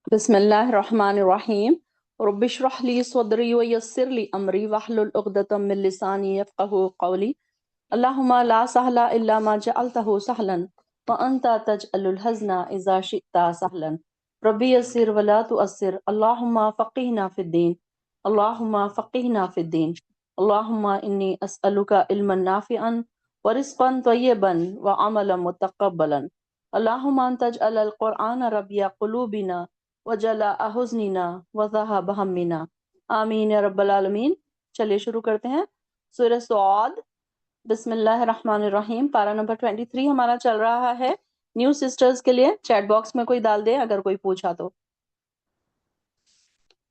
بسم الله الرحمن الرحيم. رب اشرح لي صدري ويسر لي أمري واحلل عقدة من لساني يفقهوا قولي. اللهم لا سهل إلا ما جعلته سهلا وأنت تجعل الحزن إذا شئت سهلا. ربي يسر ولا تؤسر. اللهم فقهنا في الدين. اللهم فقهنا في الدين. اللهم إني أسألك علما نافعا ورزقا طيبا وعملا متقبلا. اللهم أن تجعل القرآن ربيع قلوبنا وجلاء حزننا وذهاب همنا. آمین یا رب العالمین۔ چلیے شروع کرتے ہیں۔ سورہ سعد، بسم اللہ الرحمن الرحیم، پارہ نمبر 23 ہمارا چل رہا ہے۔ نیو سسٹرز کے لیے چیٹ باکس میں کوئی ڈال دے اگر کوئی پوچھا تو۔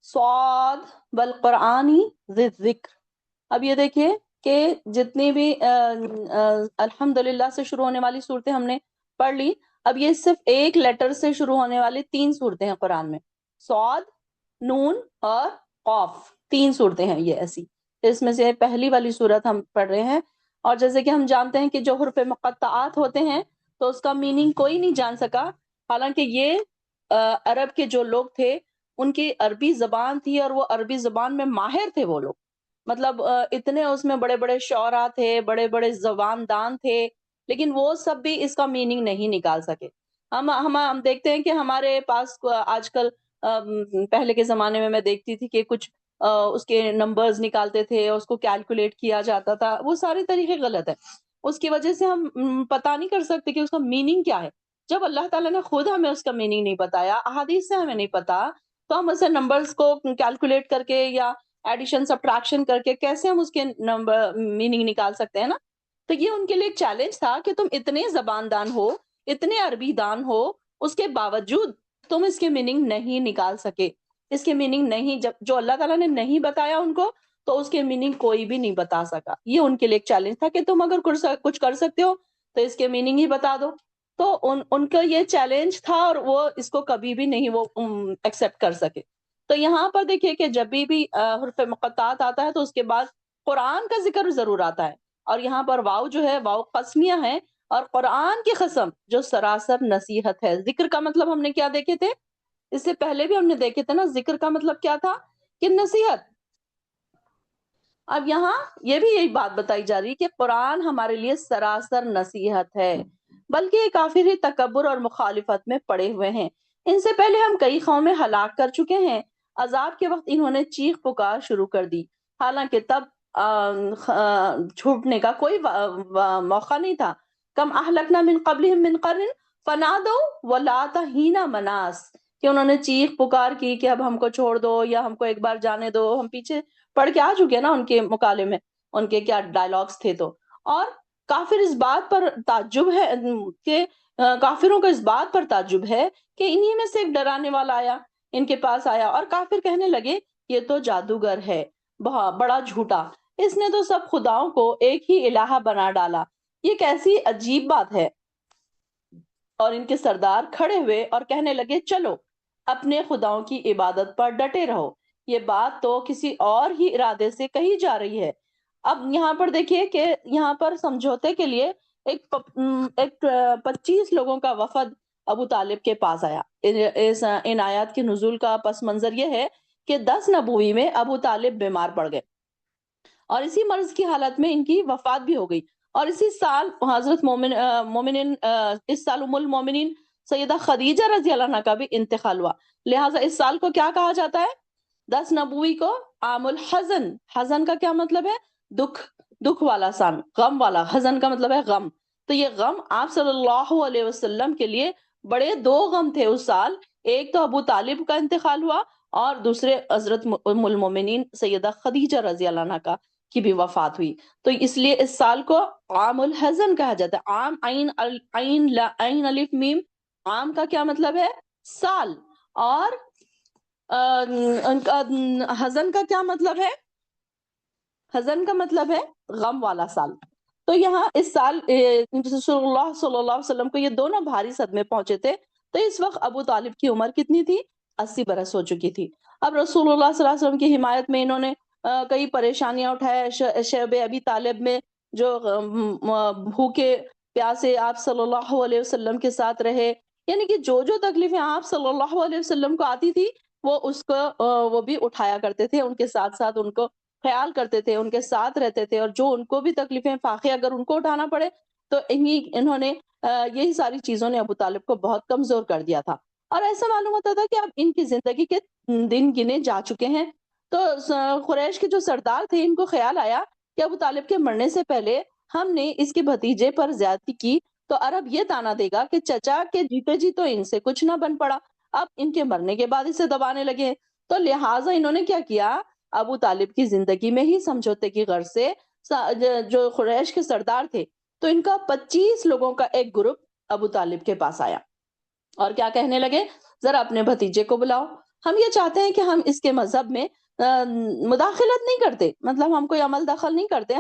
سعد والقرآن ذی الذکر۔ اب یہ دیکھیے کہ جتنی بھی الحمدللہ سے شروع ہونے والی صورتیں ہم نے پڑھ لی، اب یہ صرف ایک لیٹر سے شروع ہونے والی 3 صورتیں ہیں قرآن میں۔ صاد، نون اور قاف، 3 صورتیں ہیں یہ ایسی۔ اس میں سے پہلی والی صورت ہم پڑھ رہے ہیں، اور جیسے کہ ہم جانتے ہیں کہ جو حروف مقطعات ہوتے ہیں تو اس کا میننگ کوئی نہیں جان سکا، حالانکہ یہ عرب کے جو لوگ تھے ان کی عربی زبان تھی اور وہ عربی زبان میں ماہر تھے وہ لوگ، مطلب اتنے اس میں بڑے بڑے شعراء تھے، بڑے بڑے زبان دان تھے، لیکن وہ سب بھی اس کا میننگ نہیں نکال سکے۔ ہم دیکھتے ہیں کہ ہمارے پاس آج کل پہلے کے زمانے میں دیکھتی تھی کہ کچھ اس کے نمبرز نکالتے تھے، اس کو کیلکولیٹ کیا جاتا تھا، وہ سارے طریقے غلط ہے۔ اس کی وجہ سے ہم پتہ نہیں کر سکتے کہ اس کا میننگ کیا ہے۔ جب اللہ تعالیٰ نے خود ہمیں اس کا میننگ نہیں بتایا، احادیث سے ہمیں نہیں پتا، تو ہم اسے نمبرز کو کیلکولیٹ کر کے یا ایڈیشن سبٹریکشن کر کے کیسے ہم اس کے نمبر میننگ نکال سکتے ہیں نا۔ تو یہ ان کے لیے ایک چیلنج تھا کہ تم اتنے زبان دان ہو، اتنے عربی دان ہو، اس کے باوجود تم اس کے میننگ نہیں نکال سکے۔ اس کے میننگ نہیں، جب جو اللہ تعالیٰ نے نہیں بتایا ان کو تو اس کے میننگ کوئی بھی نہیں بتا سکا۔ یہ ان کے لیے ایک چیلنج تھا کہ تم اگر کچھ کر سکتے ہو تو اس کے میننگ ہی بتا دو۔ تو ان کا یہ چیلنج تھا اور وہ اس کو کبھی بھی نہیں وہ ایکسیپٹ کر سکے۔ تو یہاں پر دیکھیے کہ جب بھی حرف مقطعات آتا ہے تو اس کے بعد قرآن کا ذکر ضرور آتا ہے، اور یہاں پر واو جو ہے واو قسمیہ ہے، اور قرآن کی قسم جو سراسر نصیحت ہے۔ ذکر کا مطلب ہم نے کیا دیکھے تھے، اس سے پہلے بھی ہم نے دیکھے تھے نا، ذکر کا مطلب کیا تھا کہ نصیحت۔ اب یہاں یہ بھی یہی بات بتائی جا رہی کہ قرآن ہمارے لیے سراسر نصیحت ہے، بلکہ یہ کافر ہی تکبر اور مخالفت میں پڑے ہوئے ہیں۔ ان سے پہلے ہم کئی قومیں ہلاک کر چکے ہیں، عذاب کے وقت انہوں نے چیخ پکار شروع کر دی، حالانکہ تب چھوٹنے کا کوئی موقع نہیں تھا۔ کم اہلکنا من قبلہم من قرن فنادوا ولات حین مناس، کہ انہوں نے چیخ پکار کی کہ اب ہم کو چھوڑ دو یا ہم کو ایک بار جانے دو، ہم پیچھے پڑھ کے آ چکے نا ان کے مقالے میں، ان کے کیا ڈائلاگس تھے۔ تو اور کافر اس بات پر تعجب ہے کہ کافروں کو اس بات پر تعجب ہے کہ انہی میں سے ایک ڈرانے والا آیا، ان کے پاس آیا، اور کافر کہنے لگے یہ تو جادوگر ہے، بڑا جھوٹا، اس نے تو سب خداؤں کو ایک ہی الہ بنا ڈالا، یہ کیسی عجیب بات ہے۔ اور ان کے سردار کھڑے ہوئے اور کہنے لگے چلو اپنے خداؤں کی عبادت پر ڈٹے رہو، یہ بات تو کسی اور ہی ارادے سے کہی جا رہی ہے۔ اب یہاں پر دیکھیے کہ یہاں پر سمجھوتے کے لیے ایک 25 لوگوں کا وفد ابو طالب کے پاس آیا۔ ان آیات کے نزول کا پس منظر یہ ہے کہ 10 نبوی میں ابو طالب بیمار پڑ گئے، اور اسی مرض کی حالت میں ان کی وفات بھی ہو گئی، اور اسی سال حضرت مومنین اس سال ام المومنین سیدہ خدیجہ رضی اللہ عنہ کا بھی انتقال ہوا، لہٰذا اس سال کو کیا کہا جاتا ہے، 10 نبوی کو عام الحزن۔ حزن کا کیا مطلب ہے، دکھ والا سال، غم والا، حزن کا مطلب ہے غم۔ تو یہ غم آپ صلی اللہ علیہ وسلم کے لیے بڑے 2 غم تھے اس سال، ایک تو ابو طالب کا انتقال ہوا، اور دوسرے حضرت ام المومنین سیدہ خدیجہ رضی اللہ عنہ کی بھی وفات ہوئی۔ تو اس لیے اس سال کو عام الحزن کہا جاتا ہے۔ عام عین الف میم، عام کا کیا مطلب ہے، سال، اور حزن کا کیا مطلب ہے، حزن کا مطلب ہے غم والا سال۔ تو یہاں اس سال رسول اللہ صلی اللہ علیہ وسلم کو یہ دونوں بھاری صدمے پہنچے تھے۔ تو اس وقت ابو طالب کی عمر کتنی تھی، 80 برس ہو چکی تھی۔ اب رسول اللہ صلی اللہ علیہ وسلم کی حمایت میں انہوں نے کئی پریشانیاں اٹھائے، شیب ابی طالب میں جو بھوکے پیاسے آپ صلی اللہ علیہ وسلم کے ساتھ رہے، یعنی کہ جو تکلیفیں آپ صلی اللہ علیہ وسلم کو آتی تھی وہ اس کو وہ بھی اٹھایا کرتے تھے، ان کے ساتھ ساتھ ان کو خیال کرتے تھے، ان کے ساتھ رہتے تھے، اور جو ان کو بھی تکلیفیں فاقے اگر ان کو اٹھانا پڑے تو انہوں نے یہی ساری چیزوں نے ابو طالب کو بہت کمزور کر دیا تھا، اور ایسا معلوم ہوتا تھا کہ اب ان کی زندگی کے دن گنے جا چکے ہیں۔ تو قریش کے جو سردار تھے ان کو خیال آیا کہ ابو طالب کے مرنے سے پہلے ہم نے اس کے بھتیجے پر زیادتی کی تو عرب یہ تانا دے گا کہ چچا کے جیتے جی تو ان سے کچھ نہ بن پڑا، اب ان کے مرنے کے بعد اسے دبانے لگے، تو لہٰذا انہوں نے کیا کیا، ابو طالب کی زندگی میں ہی سمجھوتے کی غرض سے جو قریش کے سردار تھے تو ان کا 25 لوگوں کا ایک گروپ ابو طالب کے پاس آیا اور کیا کہنے لگے، ذرا اپنے بھتیجے کو بلاؤ، ہم یہ چاہتے ہیں کہ ہم اس کے مذہب میں مداخلت نہیں کرتے، مطلب ہم کوئی عمل دخل نہیں کرتے،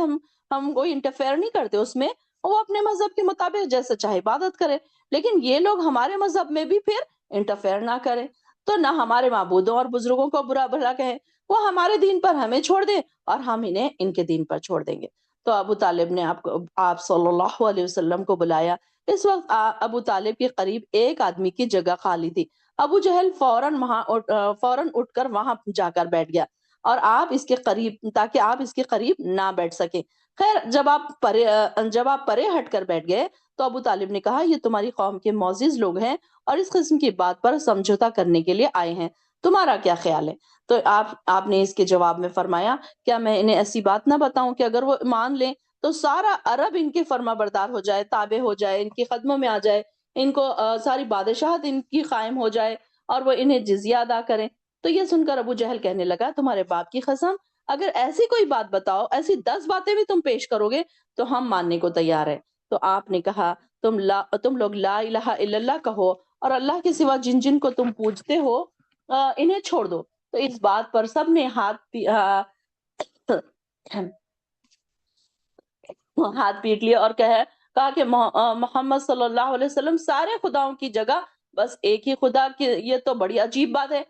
ہم کوئی انٹرفیئر نہیں کرتے اس میں، وہ اپنے مذہب کے مطابق جیسے چاہے عبادت کرے، لیکن یہ لوگ ہمارے مذہب میں بھی پھر انٹرفیئر نہ کریں، تو نہ ہمارے معبودوں اور بزرگوں کو برا بھلا کہیں، وہ ہمارے دین پر ہمیں چھوڑ دیں اور ہم انہیں ان کے دین پر چھوڑ دیں گے۔ تو ابو طالب نے آپ صلی اللہ علیہ وسلم کو بلایا۔ اس وقت ابو طالب کے قریب ایک آدمی کی جگہ خالی تھی، ابو جہل فوراً اٹھ کر وہاں جا کر بیٹھ گیا اور آپ اس کے قریب تاکہ آپ اس کے قریب نہ بیٹھ سکیں۔ خیر جب آپ پرے ہٹ کر بیٹھ گئے تو ابو طالب نے کہا یہ تمہاری قوم کے معزز لوگ ہیں اور اس قسم کی بات پر سمجھوتا کرنے کے لیے آئے ہیں، تمہارا کیا خیال ہے؟ تو آپ نے اس کے جواب میں فرمایا کیا میں انہیں ایسی بات نہ بتاؤں کہ اگر وہ مان لیں تو سارا عرب ان کے فرما بردار ہو جائے، تابع ہو جائے، ان کی خدموں میں آ جائے، ان کو ساری بادشاہت ان کی قائم ہو جائے اور وہ انہیں جزیہ ادا کریں۔ تو یہ سن کر ابو جہل کہنے لگا تمہارے باپ کی قسم، اگر ایسی کوئی بات بتاؤ، ایسی 10 باتیں بھی تم پیش کرو گے تو ہم ماننے کو تیار ہیں۔ تو آپ نے کہا تم لوگ لا الہ الا اللہ کہو اور اللہ کے سوا جن جن کو تم پوجتے ہو انہیں چھوڑ دو۔ تو اس بات پر سب نے ہاتھ پیٹ لیے اور کہا کہ محمد صلی اللہ علیہ وسلم سارے خداؤں کی جگہ بس ایک ہی خدا کی، یہ تو بڑی عجیب بات ہے۔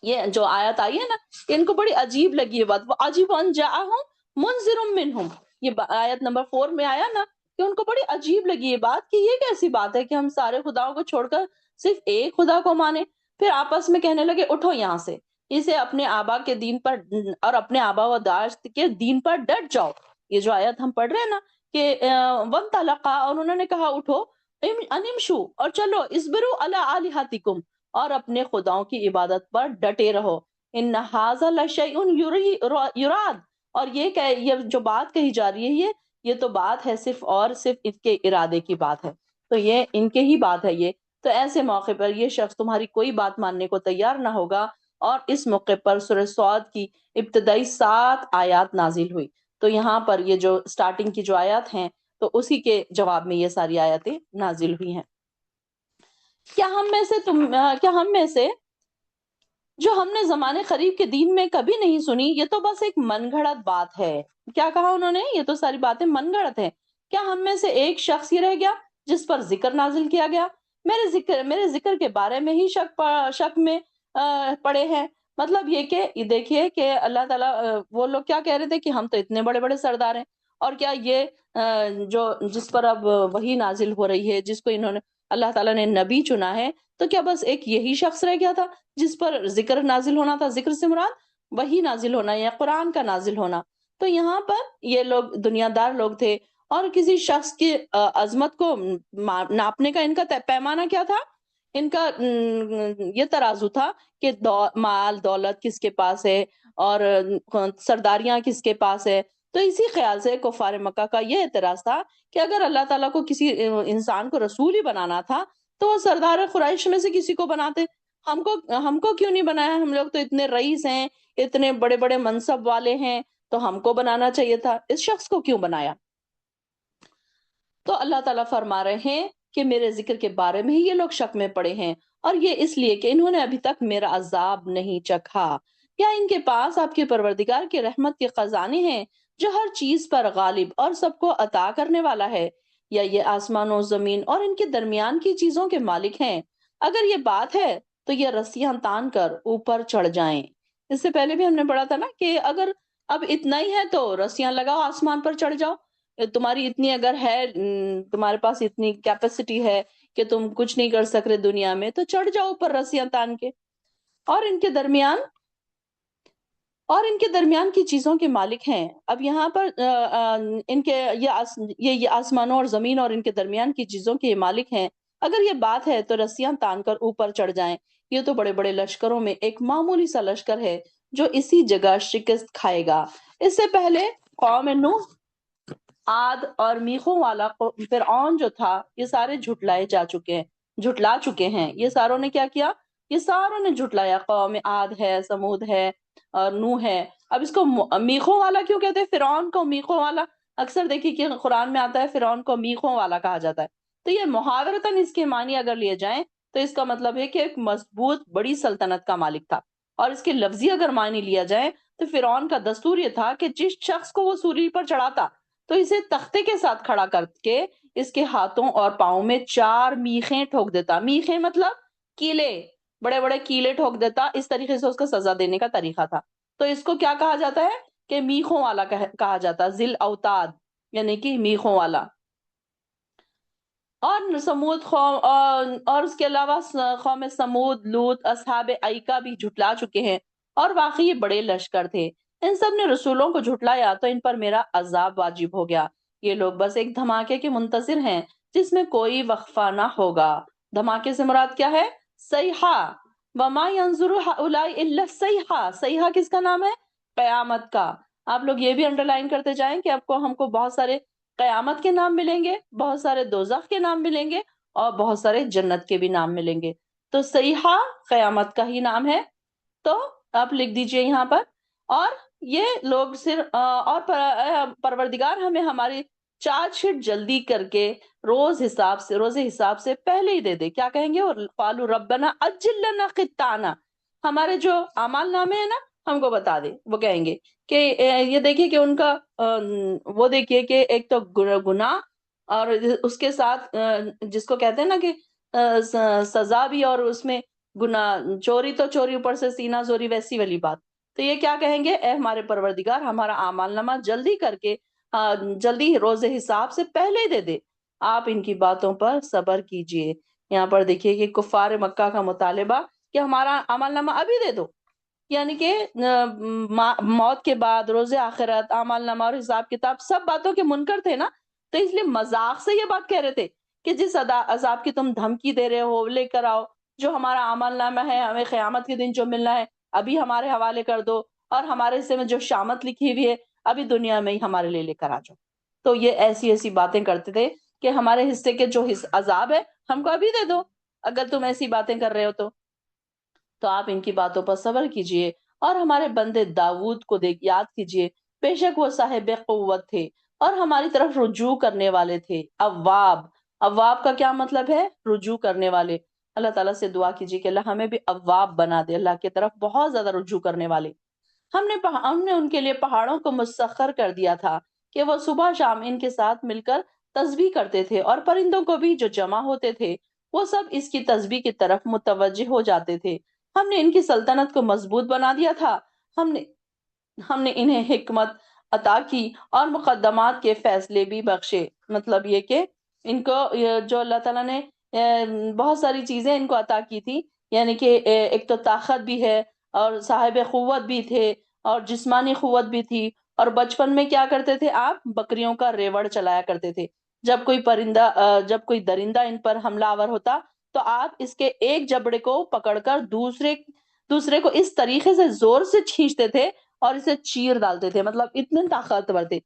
یہ جو آیت آئی ہے نا ان کو بڑی عجیب لگی یہ بات، وہ عجیب ان جاءہم منذر منہم، یہ آیت نمبر 4 میں آیا نا کہ ان کو بڑی عجیب لگی یہ بات کہ یہ کیسی بات ہے کہ ہم سارے خداؤں کو چھوڑ کر صرف ایک خدا کو مانے۔ پھر آپس میں کہنے لگے اٹھو یہاں سے، اسے اپنے آبا کے دین پر اور اپنے آبا و داشت کے دین پر ڈٹ جاؤ۔ یہ جو آیت ہم پڑھ رہے ہیں نا کہ وانطلقا، اور انہوں نے کہا اٹھو، انمشو اور چلو، اصبروا علی الہاتکم، اور اپنے خداؤں کی عبادت پر ڈٹے رہو، ان ھذا لشیء یراد، اور یہ جو بات کہی جا رہی ہے یہ تو بات ہے صرف اور صرف ان کے ارادے کی بات ہے، تو یہ ان کے ہی بات ہے یہ، تو ایسے موقع پر یہ شخص تمہاری کوئی بات ماننے کو تیار نہ ہوگا۔ اور اس موقع پر سورہ صاد کی ابتدائی 7 آیات نازل ہوئی، تو یہاں پر یہ جو سٹارٹنگ کی جو آیات ہیں تو اسی کے جواب میں یہ ساری آیاتیں نازل ہوئی ہیں۔ کیا ہم میں سے جو ہم نے زمانے قریب کے دین میں کبھی نہیں سنی، یہ تو بس ایک من گھڑت بات ہے۔ کیا کہا انہوں نے؟ یہ تو ساری باتیں من گھڑت ہیں۔ کیا ہم میں سے ایک شخص ہی رہ گیا جس پر ذکر نازل کیا گیا؟ میرے ذکر کے بارے میں ہی شک میں پڑے ہیں۔ مطلب یہ کہ یہ دیکھیے کہ اللہ تعالیٰ وہ لوگ کیا کہہ رہے تھے کہ ہم تو اتنے بڑے بڑے سردار ہیں، اور کیا یہ جو جس پر اب وحی نازل ہو رہی ہے، جس کو انہوں نے اللہ تعالیٰ نے نبی چنا ہے، تو کیا بس ایک یہی شخص رہ گیا تھا جس پر ذکر نازل ہونا تھا؟ ذکر سے مراد وحی نازل ہونا یا قرآن کا نازل ہونا۔ تو یہاں پر یہ لوگ دنیا دار لوگ تھے، اور کسی شخص کی عظمت کو ناپنے کا ان کا پیمانہ کیا تھا؟ ان کا یہ ترازو تھا کہ مال دولت کس کے پاس ہے اور سرداریاں کس کے پاس ہے۔ تو اسی خیال سے کفار مکہ کا یہ اعتراض تھا کہ اگر اللہ تعالیٰ کو کسی انسان کو رسول ہی بنانا تھا تو وہ سردار قریش میں سے کسی کو بناتے، ہم کو کیوں نہیں بنایا؟ ہم لوگ تو اتنے رئیس ہیں، اتنے بڑے بڑے منصب والے ہیں، تو ہم کو بنانا چاہیے تھا، اس شخص کو کیوں بنایا؟ تو اللہ تعالیٰ فرما رہے ہیں کہ میرے ذکر کے بارے میں ہی یہ لوگ شک میں پڑے ہیں، اور یہ اس لیے کہ انہوں نے ابھی تک میرا عذاب نہیں چکھا۔ یا ان کے پاس آپ کے پروردگار کی رحمت کے خزانے ہیں جو ہر چیز پر غالب اور سب کو عطا کرنے والا ہے، یا یہ آسمان و زمین اور ان کے درمیان کی چیزوں کے مالک ہیں؟ اگر یہ بات ہے تو یہ رسیاں تان کر اوپر چڑھ جائیں۔ اس سے پہلے بھی ہم نے پڑھا تھا نا کہ اگر اب اتنا ہی ہے تو رسیاں لگاؤ، آسمان پر چڑھ جاؤ، تمہاری اتنی اگر ہے، تمہارے پاس اتنی کیپیسٹی ہے، کہ تم کچھ نہیں کر سک رہے دنیا میں تو چڑھ جاؤ اوپر رسیاں تان کے، اور ان کے درمیان کی چیزوں کے مالک ہیں۔ اب یہاں پر ان کے یہ آسمانوں اور زمین اور ان کے درمیان کی چیزوں کے مالک ہیں، اگر یہ بات ہے تو رسیاں تان کر اوپر چڑھ جائیں۔ یہ تو بڑے بڑے لشکروں میں ایک معمولی سا لشکر ہے جو اسی جگہ شکست کھائے گا۔ اس سے پہلے قوم نوح، عاد اور میخوں والا فرعون جو تھا، یہ سارے جھٹلا چکے ہیں۔ یہ ساروں نے کیا کیا؟ یہ ساروں نے جھٹلایا۔ قوم عاد ہے، سمود ہے اور نوح ہے۔ اب اس کو میخوں والا کیوں کہتے ہیں؟ فرعون کو میخوں والا اکثر دیکھیے کہ قرآن میں آتا ہے فرعون کو میخوں والا کہا جاتا ہے، تو یہ محاورتاً اس کے معنی اگر لیے جائیں تو اس کا مطلب ہے کہ ایک مضبوط بڑی سلطنت کا مالک تھا، اور اس کے لفظی اگر معنی لیا جائے تو فرعون کا دستور یہ تھا کہ جس شخص کو وہ سولی پر چڑھاتا تو اسے تختے کے ساتھ کھڑا کر کے اس کے ہاتھوں اور پاؤں میں 4 میخیں ٹھوک دیتا۔ میخیں مطلب کیلے، بڑے بڑے کیلے ٹھوک دیتا۔ اس طریقے سے اس کا سزا دینے کا طریقہ تھا۔ تو اس کو کیا کہا جاتا ہے؟ کہ میخوں والا کہا جاتا، ذل اوتاد، یعنی کہ میخوں والا۔ اور سمود قوم اور اس کے علاوہ قوم سمود، لوط، اصحاب ایکا بھی جھٹلا چکے ہیں، اور واقعی یہ بڑے لشکر تھے۔ ان سب نے رسولوں کو جھٹلایا تو ان پر میرا عذاب واجب ہو گیا۔ یہ لوگ بس ایک دھماکے کے منتظر ہیں جس میں کوئی وقفہ نہ ہوگا۔ دھماکے سے مراد کیا ہے؟ صیحہ۔ وما ينظر هؤلاء الا الصیحہ۔ صیحہ کس کا نام ہے؟ قیامت کا۔ آپ لوگ یہ بھی انڈر لائن کرتے جائیں کہ ہم کو بہت سارے قیامت کے نام ملیں گے، بہت سارے دوزخ کے نام ملیں گے، اور بہت سارے جنت کے بھی نام ملیں گے۔ تو صیحہ قیامت کا ہی نام ہے، تو آپ لکھ دیجئے یہاں پر۔ اور یہ لوگ صرف اور پروردگار ہمیں ہماری چارج شیٹ جلدی کر کے روز حساب سے پہلے ہی دے دے۔ کیا کہیں گے؟ اور قالوا ربنا اجل لنا قطعنا، ہمارے جو اعمال نامے ہیں نا ہم کو بتا دے۔ وہ کہیں گے کہ یہ دیکھیے کہ ان کا وہ دیکھیے کہ ایک تو گناہ، اور اس کے ساتھ جس کو کہتے ہیں نا کہ سزا بھی، اور اس میں گناہ، چوری تو چوری اوپر سے سینہ زوری، ویسی والی بات۔ تو یہ کیا کہیں گے؟ اے ہمارے پروردگار ہمارا اعمال نامہ جلدی کر کے جلدی روز حساب سے پہلے دے دے، آپ ان کی باتوں پر صبر کیجئے۔ یہاں پر دیکھیے کہ کفار مکہ کا مطالبہ کہ ہمارا عمل نامہ ابھی دے دو، یعنی کہ موت کے بعد روز آخرت، عمل نامہ اور حساب کتاب سب باتوں کے منکر تھے نا، تو اس لیے مذاق سے یہ بات کہہ رہے تھے کہ جس عذاب کی تم دھمکی دے رہے ہو لے کر آؤ، جو ہمارا عمل نامہ ہے ہمیں قیامت کے دن جو ملنا ہے ابھی ہمارے حوالے کر دو، اور ہمارے حصے میں جو شامت لکھی ہوئی ہے ابھی دنیا میں ہی ہمارے لے کر آ جاؤ۔ تو یہ ایسی باتیں کرتے تھے کہ ہمارے حصے کے جو عذاب ہے ہم کو ابھی دے دو، اگر تم ایسی باتیں کر رہے ہو تو آپ ان کی باتوں پر صبر کیجئے، اور ہمارے بندے داؤد کو یاد کیجئے، بے شک وہ صاحب قوت تھے اور ہماری طرف رجوع کرنے والے تھے۔ اواب کا کیا مطلب ہے؟ رجوع کرنے والے۔ اللہ تعالیٰ سے دعا کیجئے کہ اللہ ہمیں بھی اواب بنا دے، اللہ کی طرف بہت زیادہ رجوع کرنے والے۔ ہم نے ان کے لیے پہاڑوں کو مسخر کر دیا تھا کہ وہ صبح شام ان کے ساتھ مل کر تسبیح کرتے تھے، اور پرندوں کو بھی جو جمع ہوتے تھے وہ سب اس کی تسبیح کی طرف متوجہ ہو جاتے تھے۔ ہم نے ان کی سلطنت کو مضبوط بنا دیا تھا، ہم نے انہیں حکمت عطا کی اور مقدمات کے فیصلے بھی بخشے۔ مطلب یہ کہ ان کو جو اللہ تعالیٰ نے بہت ساری چیزیں ان کو عطا کی تھی، یعنی کہ ایک تو طاقت بھی ہے، اور صاحب قوت بھی تھے، اور جسمانی قوت بھی تھی، اور بچپن میں کیا کرتے تھے آپ؟ بکریوں کا ریوڑ چلایا کرتے تھے۔ جب کوئی درندہ ان پر حملہ آور ہوتا تو آپ اس کے ایک جبڑے کو پکڑ کر دوسرے کو اس طریقے سے زور سے کھینچتے تھے اور اسے چیر ڈالتے تھے۔ مطلب اتنے طاقتور تھے۔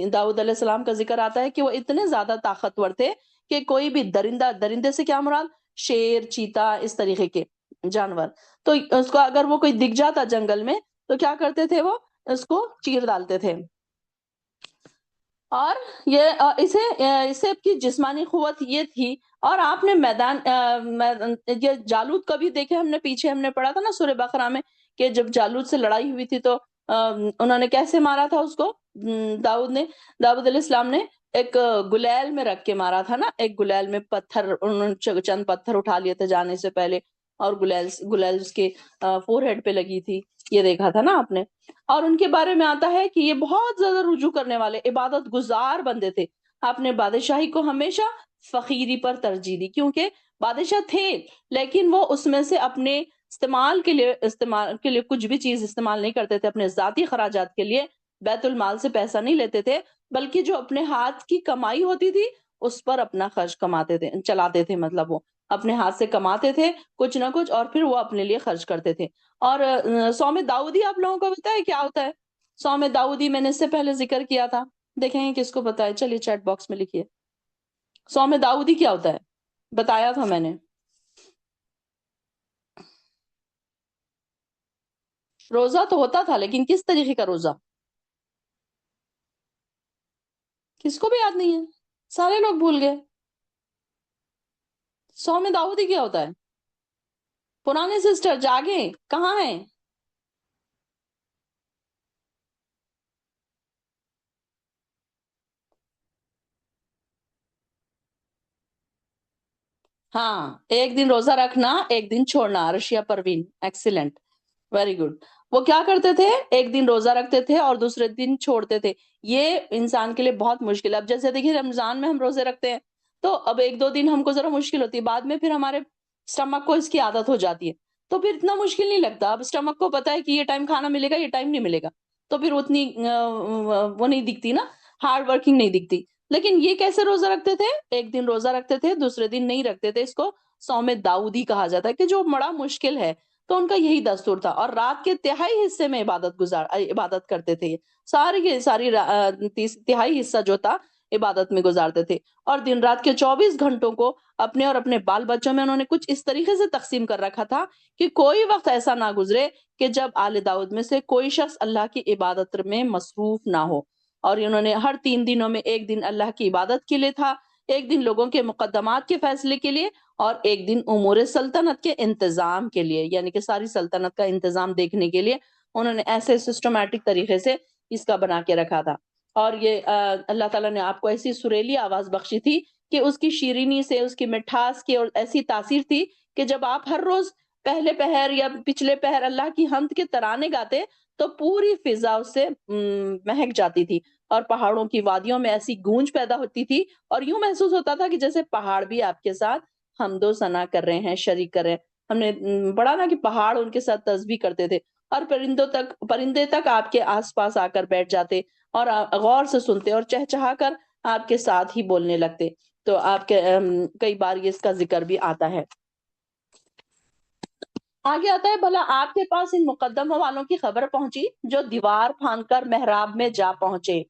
داؤد علیہ السلام کا ذکر آتا ہے کہ وہ اتنے زیادہ طاقتور تھے کہ کوئی بھی درندے سے کیا مراد؟ شیر، چیتا، اس طریقے کے جانور، تو اس کو اگر وہ کوئی دکھ جاتا جنگل میں تو کیا کرتے تھے؟ وہ اس کو چیر ڈالتے تھے۔ اور اسے کی جسمانی قوت یہ تھی۔ اور آپ نے یہ جالوت کا بھی دیکھے، ہم نے پڑھا تھا نا سورہ بقرہ میں کہ جب جالوت سے لڑائی ہوئی تھی تو انہوں نے کیسے مارا تھا اس کو؟ داؤد علیہ السلام نے ایک گلیل میں رکھ کے مارا تھا نا، ایک گلیل میں انہوں نے چند پتھر اٹھا لیے تھے جانے سے پہلے، اور گلیل اس کے فور ہیڈ پہ لگی تھی، یہ دیکھا تھا نا آپ نے۔ اور ان کے بارے میں آتا ہے کہ یہ بہت زیادہ رجوع کرنے والے عبادت گزار بندے تھے، آپ نے بادشاہی کو ہمیشہ فقیری پر ترجیح دی، کیونکہ بادشاہ تھے لیکن وہ اس میں سے اپنے استعمال کے لیے کچھ بھی چیز استعمال نہیں کرتے تھے، اپنے ذاتی خراجات کے لیے بیت المال سے پیسہ نہیں لیتے تھے، بلکہ جو اپنے ہاتھ کی کمائی ہوتی تھی اس پر اپنا خرچ کماتے تھے، چلاتے تھے، مطلب وہ اپنے ہاتھ سے کماتے تھے کچھ نہ کچھ اور پھر وہ اپنے لیے خرچ کرتے تھے۔ اور صوم داؤدی آپ لوگوں کو پتا ہے کیا ہوتا ہے؟ صوم داؤدی میں نے اس سے پہلے ذکر کیا تھا، دیکھیں گے کس کو پتا ہے، چلیے چیٹ باکس میں لکھیے صوم داؤدی کیا ہوتا ہے، بتایا تھا میں نے۔ روزہ تو ہوتا تھا لیکن کس طریقے کا روزہ، کس کو بھی یاد نہیں ہے؟ سارے لوگ بھول گئے۔ صوم داؤدی کیا ہوتا ہے؟ پرانے سسٹر جاگیں، کہاں ہیں؟ ہاں، ایک دن روزہ رکھنا ایک دن چھوڑنا، Rashiya Parveen excellent, very good. وہ کیا کرتے تھے؟ ایک دن روزہ رکھتے تھے اور دوسرے دن چھوڑتے تھے۔ یہ انسان کے لیے بہت مشکل ہے۔ اب جیسے دیکھیے رمضان میں ہم روزے رکھتے ہیں تو اب ایک دو دن ہم کو ذرا مشکل ہوتی ہے، بعد میں پھر ہمارے اسٹمک کو اس کی عادت ہو جاتی ہے تو پھر اتنا مشکل نہیں لگتا۔ اب اسٹمک کو پتا ہے کہ یہ ٹائم کھانا ملے گا، یہ ٹائم نہیں ملے گا، تو پھر اتنی وہ نہیں دکھتی نا، ہارڈ ورکنگ نہیں دکھتی۔ لیکن یہ کیسے روزہ رکھتے تھے؟ ایک دن روزہ رکھتے تھے، دوسرے دن نہیں رکھتے تھے۔ اس کو صوم داؤدی کہا جاتا ہے کہ جو بڑا مشکل ہے، تو ان کا یہی دستور تھا۔ اور رات کے تہائی حصے میں عبادت کرتے تھے، ساری کی ساری تہائی حصہ جو تھا عبادت میں گزارتے تھے۔ اور دن رات کے 24 گھنٹوں کو اپنے اور اپنے بال بچوں میں انہوں نے کچھ اس طریقے سے تقسیم کر رکھا تھا کہ کوئی وقت ایسا نہ گزرے کہ جب آل داؤد میں سے کوئی شخص اللہ کی عبادت میں مصروف نہ ہو۔ اور انہوں نے ہر 3 دنوں میں ایک دن اللہ کی عبادت کے لیے تھا، ایک دن لوگوں کے مقدمات کے فیصلے کے لیے، اور ایک دن امور سلطنت کے انتظام کے لیے، یعنی کہ ساری سلطنت کا انتظام دیکھنے کے لیے انہوں نے ایسے سسٹمیٹک طریقے سے اس کا بنا کے رکھا تھا۔ اور یہ اللہ تعالیٰ نے آپ کو ایسی سریلی آواز بخشی تھی کہ اس کی شیرینی سے، اس کی مٹھاس کی اور ایسی تاثیر تھی کہ جب آپ ہر روز پہلے پہر یا پچھلے پہر اللہ کی حمد کے ترانے گاتے تو پوری فضا اس سے مہک جاتی تھی، اور پہاڑوں کی وادیوں میں ایسی گونج پیدا ہوتی تھی اور یوں محسوس ہوتا تھا کہ جیسے پہاڑ بھی آپ کے ساتھ حمد و ثنا کر رہے ہیں، شریک کر رہے ہیں۔ ہم نے پڑھا نا کہ پہاڑ ان کے ساتھ تسبیح کرتے تھے، اور پرندے تک آپ کے آس پاس آ کر بیٹھ جاتے اور غور سے سنتے اور چہچہا کر آپ کے ساتھ ہی بولنے لگتے۔ تو آپ کے کئی بار یہ اس کا ذکر بھی آتا ہے۔ آگے آتا ہے، بھلا آپ کے پاس ان مقدموں والوں کی خبر پہنچی جو دیوار پھاند کر محراب میں جا پہنچے۔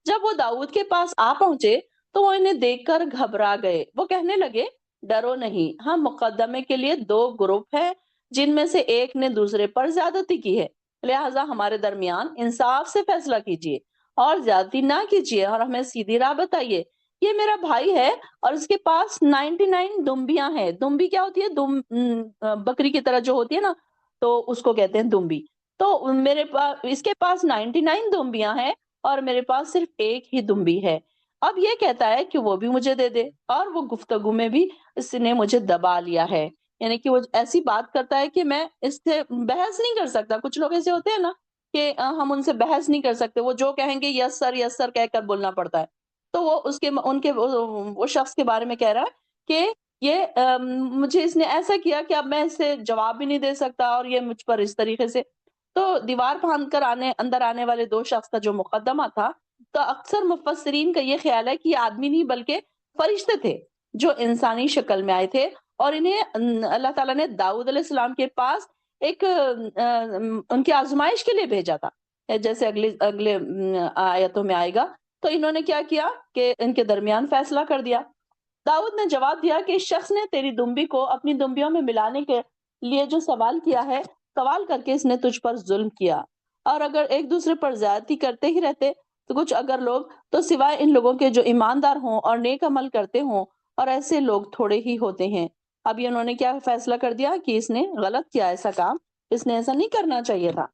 جب وہ داؤد کے پاس آ پہنچے تو وہ انہیں دیکھ کر گھبرا گئے۔ وہ کہنے لگے، ڈرو نہیں، ہم مقدمے کے لیے 2 گروپ ہیں جن میں سے ایک نے دوسرے پر زیادتی کی ہے، لہٰذا ہمارے درمیان انصاف سے فیصلہ کیجیے اور زیادتی نہ کیجیے اور ہمیں سیدھی راہ بتائیے۔ یہ میرا بھائی ہے اور اس کے پاس 99 دمبیاں ہیں۔ دمبی کیا ہوتی ہے؟ بکری کی طرح جو ہوتی ہے نا، تو اس کو کہتے ہیں دمبی۔ تو میرے پاس، اس کے پاس 99 دمبیاں ہیں اور میرے پاس صرف ایک ہی دمبی ہے۔ اب یہ کہتا ہے کہ وہ بھی مجھے دے دے، اور وہ گفتگو میں بھی اس نے مجھے دبا لیا ہے، یعنی کہ وہ ایسی بات کرتا ہے کہ میں اس سے بحث نہیں کر سکتا۔ کچھ لوگ ایسے ہوتے ہیں نا کہ ہم ان سے بحث نہیں کر سکتے، وہ جو کہیں گے یس سر یس سر کہہ کر بولنا پڑتا ہے۔ تو وہ وہ شخص کے بارے میں کہہ رہا ہے کہ یہ مجھے اس نے ایسا کیا کہ اب میں اس سے جواب بھی نہیں دے سکتا، اور یہ مجھ پر اس طریقے سے۔ تو دیوار پھاند کر اندر آنے والے 2 شخص کا جو مقدمہ تھا، تو اکثر مفسرین کا یہ خیال ہے کہ یہ آدمی نہیں بلکہ فرشتے تھے جو انسانی شکل میں آئے تھے، اور انہیں اللہ تعالیٰ نے داؤد علیہ السلام کے پاس ایک ان کی آزمائش کے لیے بھیجا تھا، جیسے اگلے آیتوں میں آئے گا۔ تو انہوں نے کیا کیا کہ ان کے درمیان فیصلہ کر دیا۔ داؤد نے جواب دیا کہ اس شخص نے تیری دمبی کو اپنی دمبیوں میں ملانے کے لیے جو سوال کیا ہے، سوال کر کے اس نے تجھ پر ظلم کیا، اور اگر ایک دوسرے پر زیادتی کرتے ہی رہتے تو کچھ اگر لوگ تو سوائے ان لوگوں کے جو ایماندار ہوں اور نیک عمل کرتے ہوں، اور ایسے لوگ تھوڑے ہی ہوتے ہیں۔ اب یہ انہوں نے کیا فیصلہ کر دیا کہ اس نے غلط کیا، ایسا کام اس نے ایسا نہیں کرنا چاہیے تھا۔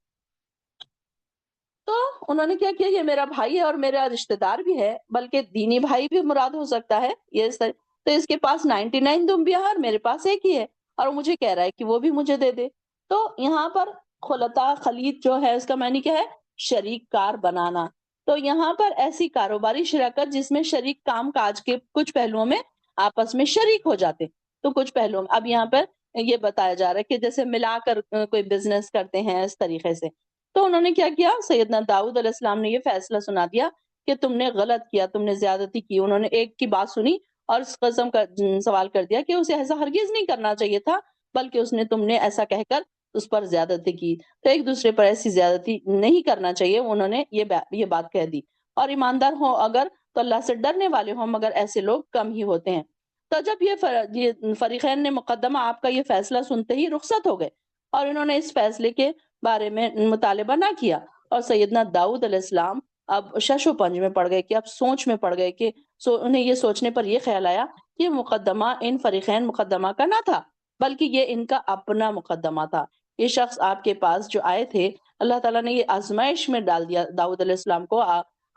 تو انہوں نے کیا کیا، یہ میرا بھائی ہے اور میرا رشتہ دار بھی ہے، بلکہ دینی بھائی بھی مراد ہو سکتا ہے یہ تو اس کے پاس 99 دمبیاں ہیں اور میرے پاس ایک ہی ہے، اور وہ مجھے کہہ رہا ہے کہ وہ بھی مجھے دے دے۔ تو یہاں پر خلطاء خلید جو ہے اس کا معنی کیا ہے؟ شریک کار بنانا۔ تو یہاں پر ایسی کاروباری شراکت جس میں شریک کام کاج کے کچھ پہلوؤں میں آپس میں شریک ہو جاتے تو کچھ پہلوؤں میں. اب یہاں پر یہ بتایا جا رہا ہے کہ جیسے ملا کر کوئی بزنس کرتے ہیں اس طریقے سے. تو انہوں نے کیا کیا, سیدنا داؤد علیہ السلام نے یہ فیصلہ سنا دیا کہ تم نے غلط کیا, تم نے زیادتی کی. انہوں نے ایک کی بات سنی اور اس قسم کا سوال کر دیا کہ اسے ایسا ہرگز نہیں کرنا چاہیے تھا, بلکہ تم نے ایسا کہہ کر اس پر زیادتی کی. تو ایک دوسرے پر ایسی زیادتی نہیں کرنا چاہیے, انہوں نے یہ بات کہہ دی. اور ایماندار ہو اگر تو اللہ سے ڈرنے والے ہوں, مگر ایسے لوگ کم ہی ہوتے ہیں. تو جب یہ فریقین نے مقدمہ آپ کا یہ فیصلہ سنتے ہی رخصت ہو گئے, اور انہوں نے اس فیصلے کے بارے میں مطالبہ نہ کیا. اور سیدنا داؤد علیہ السلام اب شش و پنج میں پڑ گئے, کہ اب سوچ میں پڑ گئے, کہ انہیں یہ سوچنے پر یہ خیال آیا کہ مقدمہ ان فریقین مقدمہ کا نہ تھا, بلکہ یہ ان کا اپنا مقدمہ تھا. یہ شخص آپ کے پاس جو آئے تھے, اللہ تعالیٰ نے یہ آزمائش میں ڈال دیا داؤد علیہ السلام کو,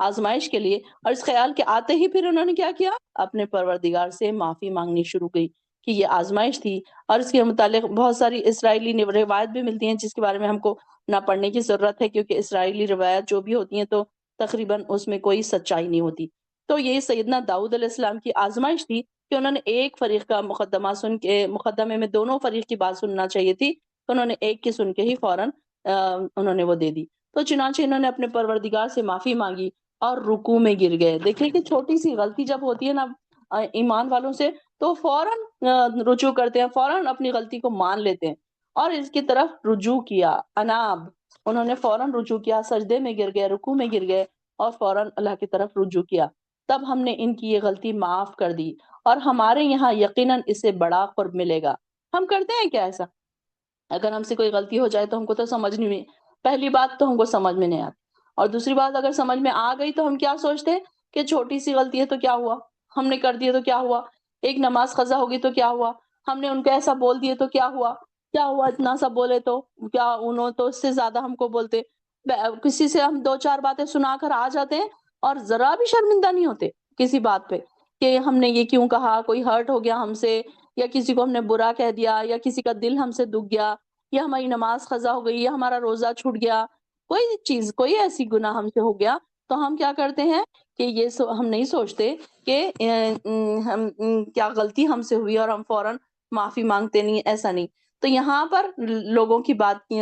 آزمائش کے لیے. اور اس خیال کے آتے ہی پھر انہوں نے کیا کیا, اپنے پروردگار سے معافی مانگنی شروع کی کہ یہ آزمائش تھی. اور اس کے متعلق بہت ساری اسرائیلی روایت بھی ملتی ہیں, جس کے بارے میں ہم کو نہ پڑھنے کی ضرورت ہے, کیونکہ اسرائیلی روایت جو بھی ہوتی ہیں تو تقریباً اس میں کوئی سچائی نہیں ہوتی. تو یہ سیدنا داؤد علیہ السلام کی آزمائش تھی کہ انہوں نے ایک فریق کا مقدمہ سن کے, مقدمے میں دونوں فریق کی بات سننا چاہیے تھی, تو انہوں نے ایک کی سن کے ہی فوراً انہوں نے وہ دے دی. تو چنانچہ انہوں نے اپنے پروردگار سے معافی مانگی اور رکوع میں گر گئے. دیکھیں کہ چھوٹی سی غلطی جب ہوتی ہے نا ایمان والوں سے, تو فوراً رجوع کرتے ہیں, فوراً اپنی غلطی کو مان لیتے ہیں اور اس کی طرف رجوع کیا. اناب, انہوں نے فوراً رجوع کیا, سجدے میں گر گئے, رکوع میں گر گئے اور فوراً اللہ کی طرف رجوع کیا. تب ہم نے ان کی یہ غلطی معاف کر دی, اور ہمارے یہاں یقیناً اسے بڑا قرب ملے گا. ہم کرتے ہیں کیا ایسا؟ اگر ہم سے کوئی غلطی ہو جائے تو ہم کو تو سمجھ نہیں, پہلی بات تو ہم کو سمجھ میں نہیں آتی, اور دوسری بات اگر سمجھ میں آ گئی تو ہم کیا سوچتے ہیں کہ چھوٹی سی غلطی ہے تو کیا ہوا, ہم نے کر دی تو کیا ہوا, ایک نماز قضا ہوگی تو کیا ہوا, ہم نے ان کو ایسا بول دیے تو کیا ہوا, کیا ہوا اتنا سا بولے تو کیا, انہوں تو اس سے زیادہ ہم کو بولتے. کسی سے ہم دو چار باتیں سنا کر آ جاتے ہیں اور ذرا بھی شرمندہ نہیں ہوتے کسی بات پہ کہ ہم نے یہ کیوں کہا, کوئی ہرٹ ہو گیا ہم سے, یا کسی کو ہم نے برا کہہ دیا, یا کسی کا دل ہم سے دکھ گیا, یا ہماری نماز قضا ہو گئی, یا ہمارا روزہ چھوٹ گیا, کوئی چیز, کوئی ایسی گناہ ہم سے ہو گیا, تو ہم کیا کرتے ہیں کہ یہ ہم نہیں سوچتے کہ ہم کیا غلطی ہم سے ہوئی اور ہم فوراً معافی مانگتے نہیں, ایسا نہیں. تو یہاں پر لوگوں کی بات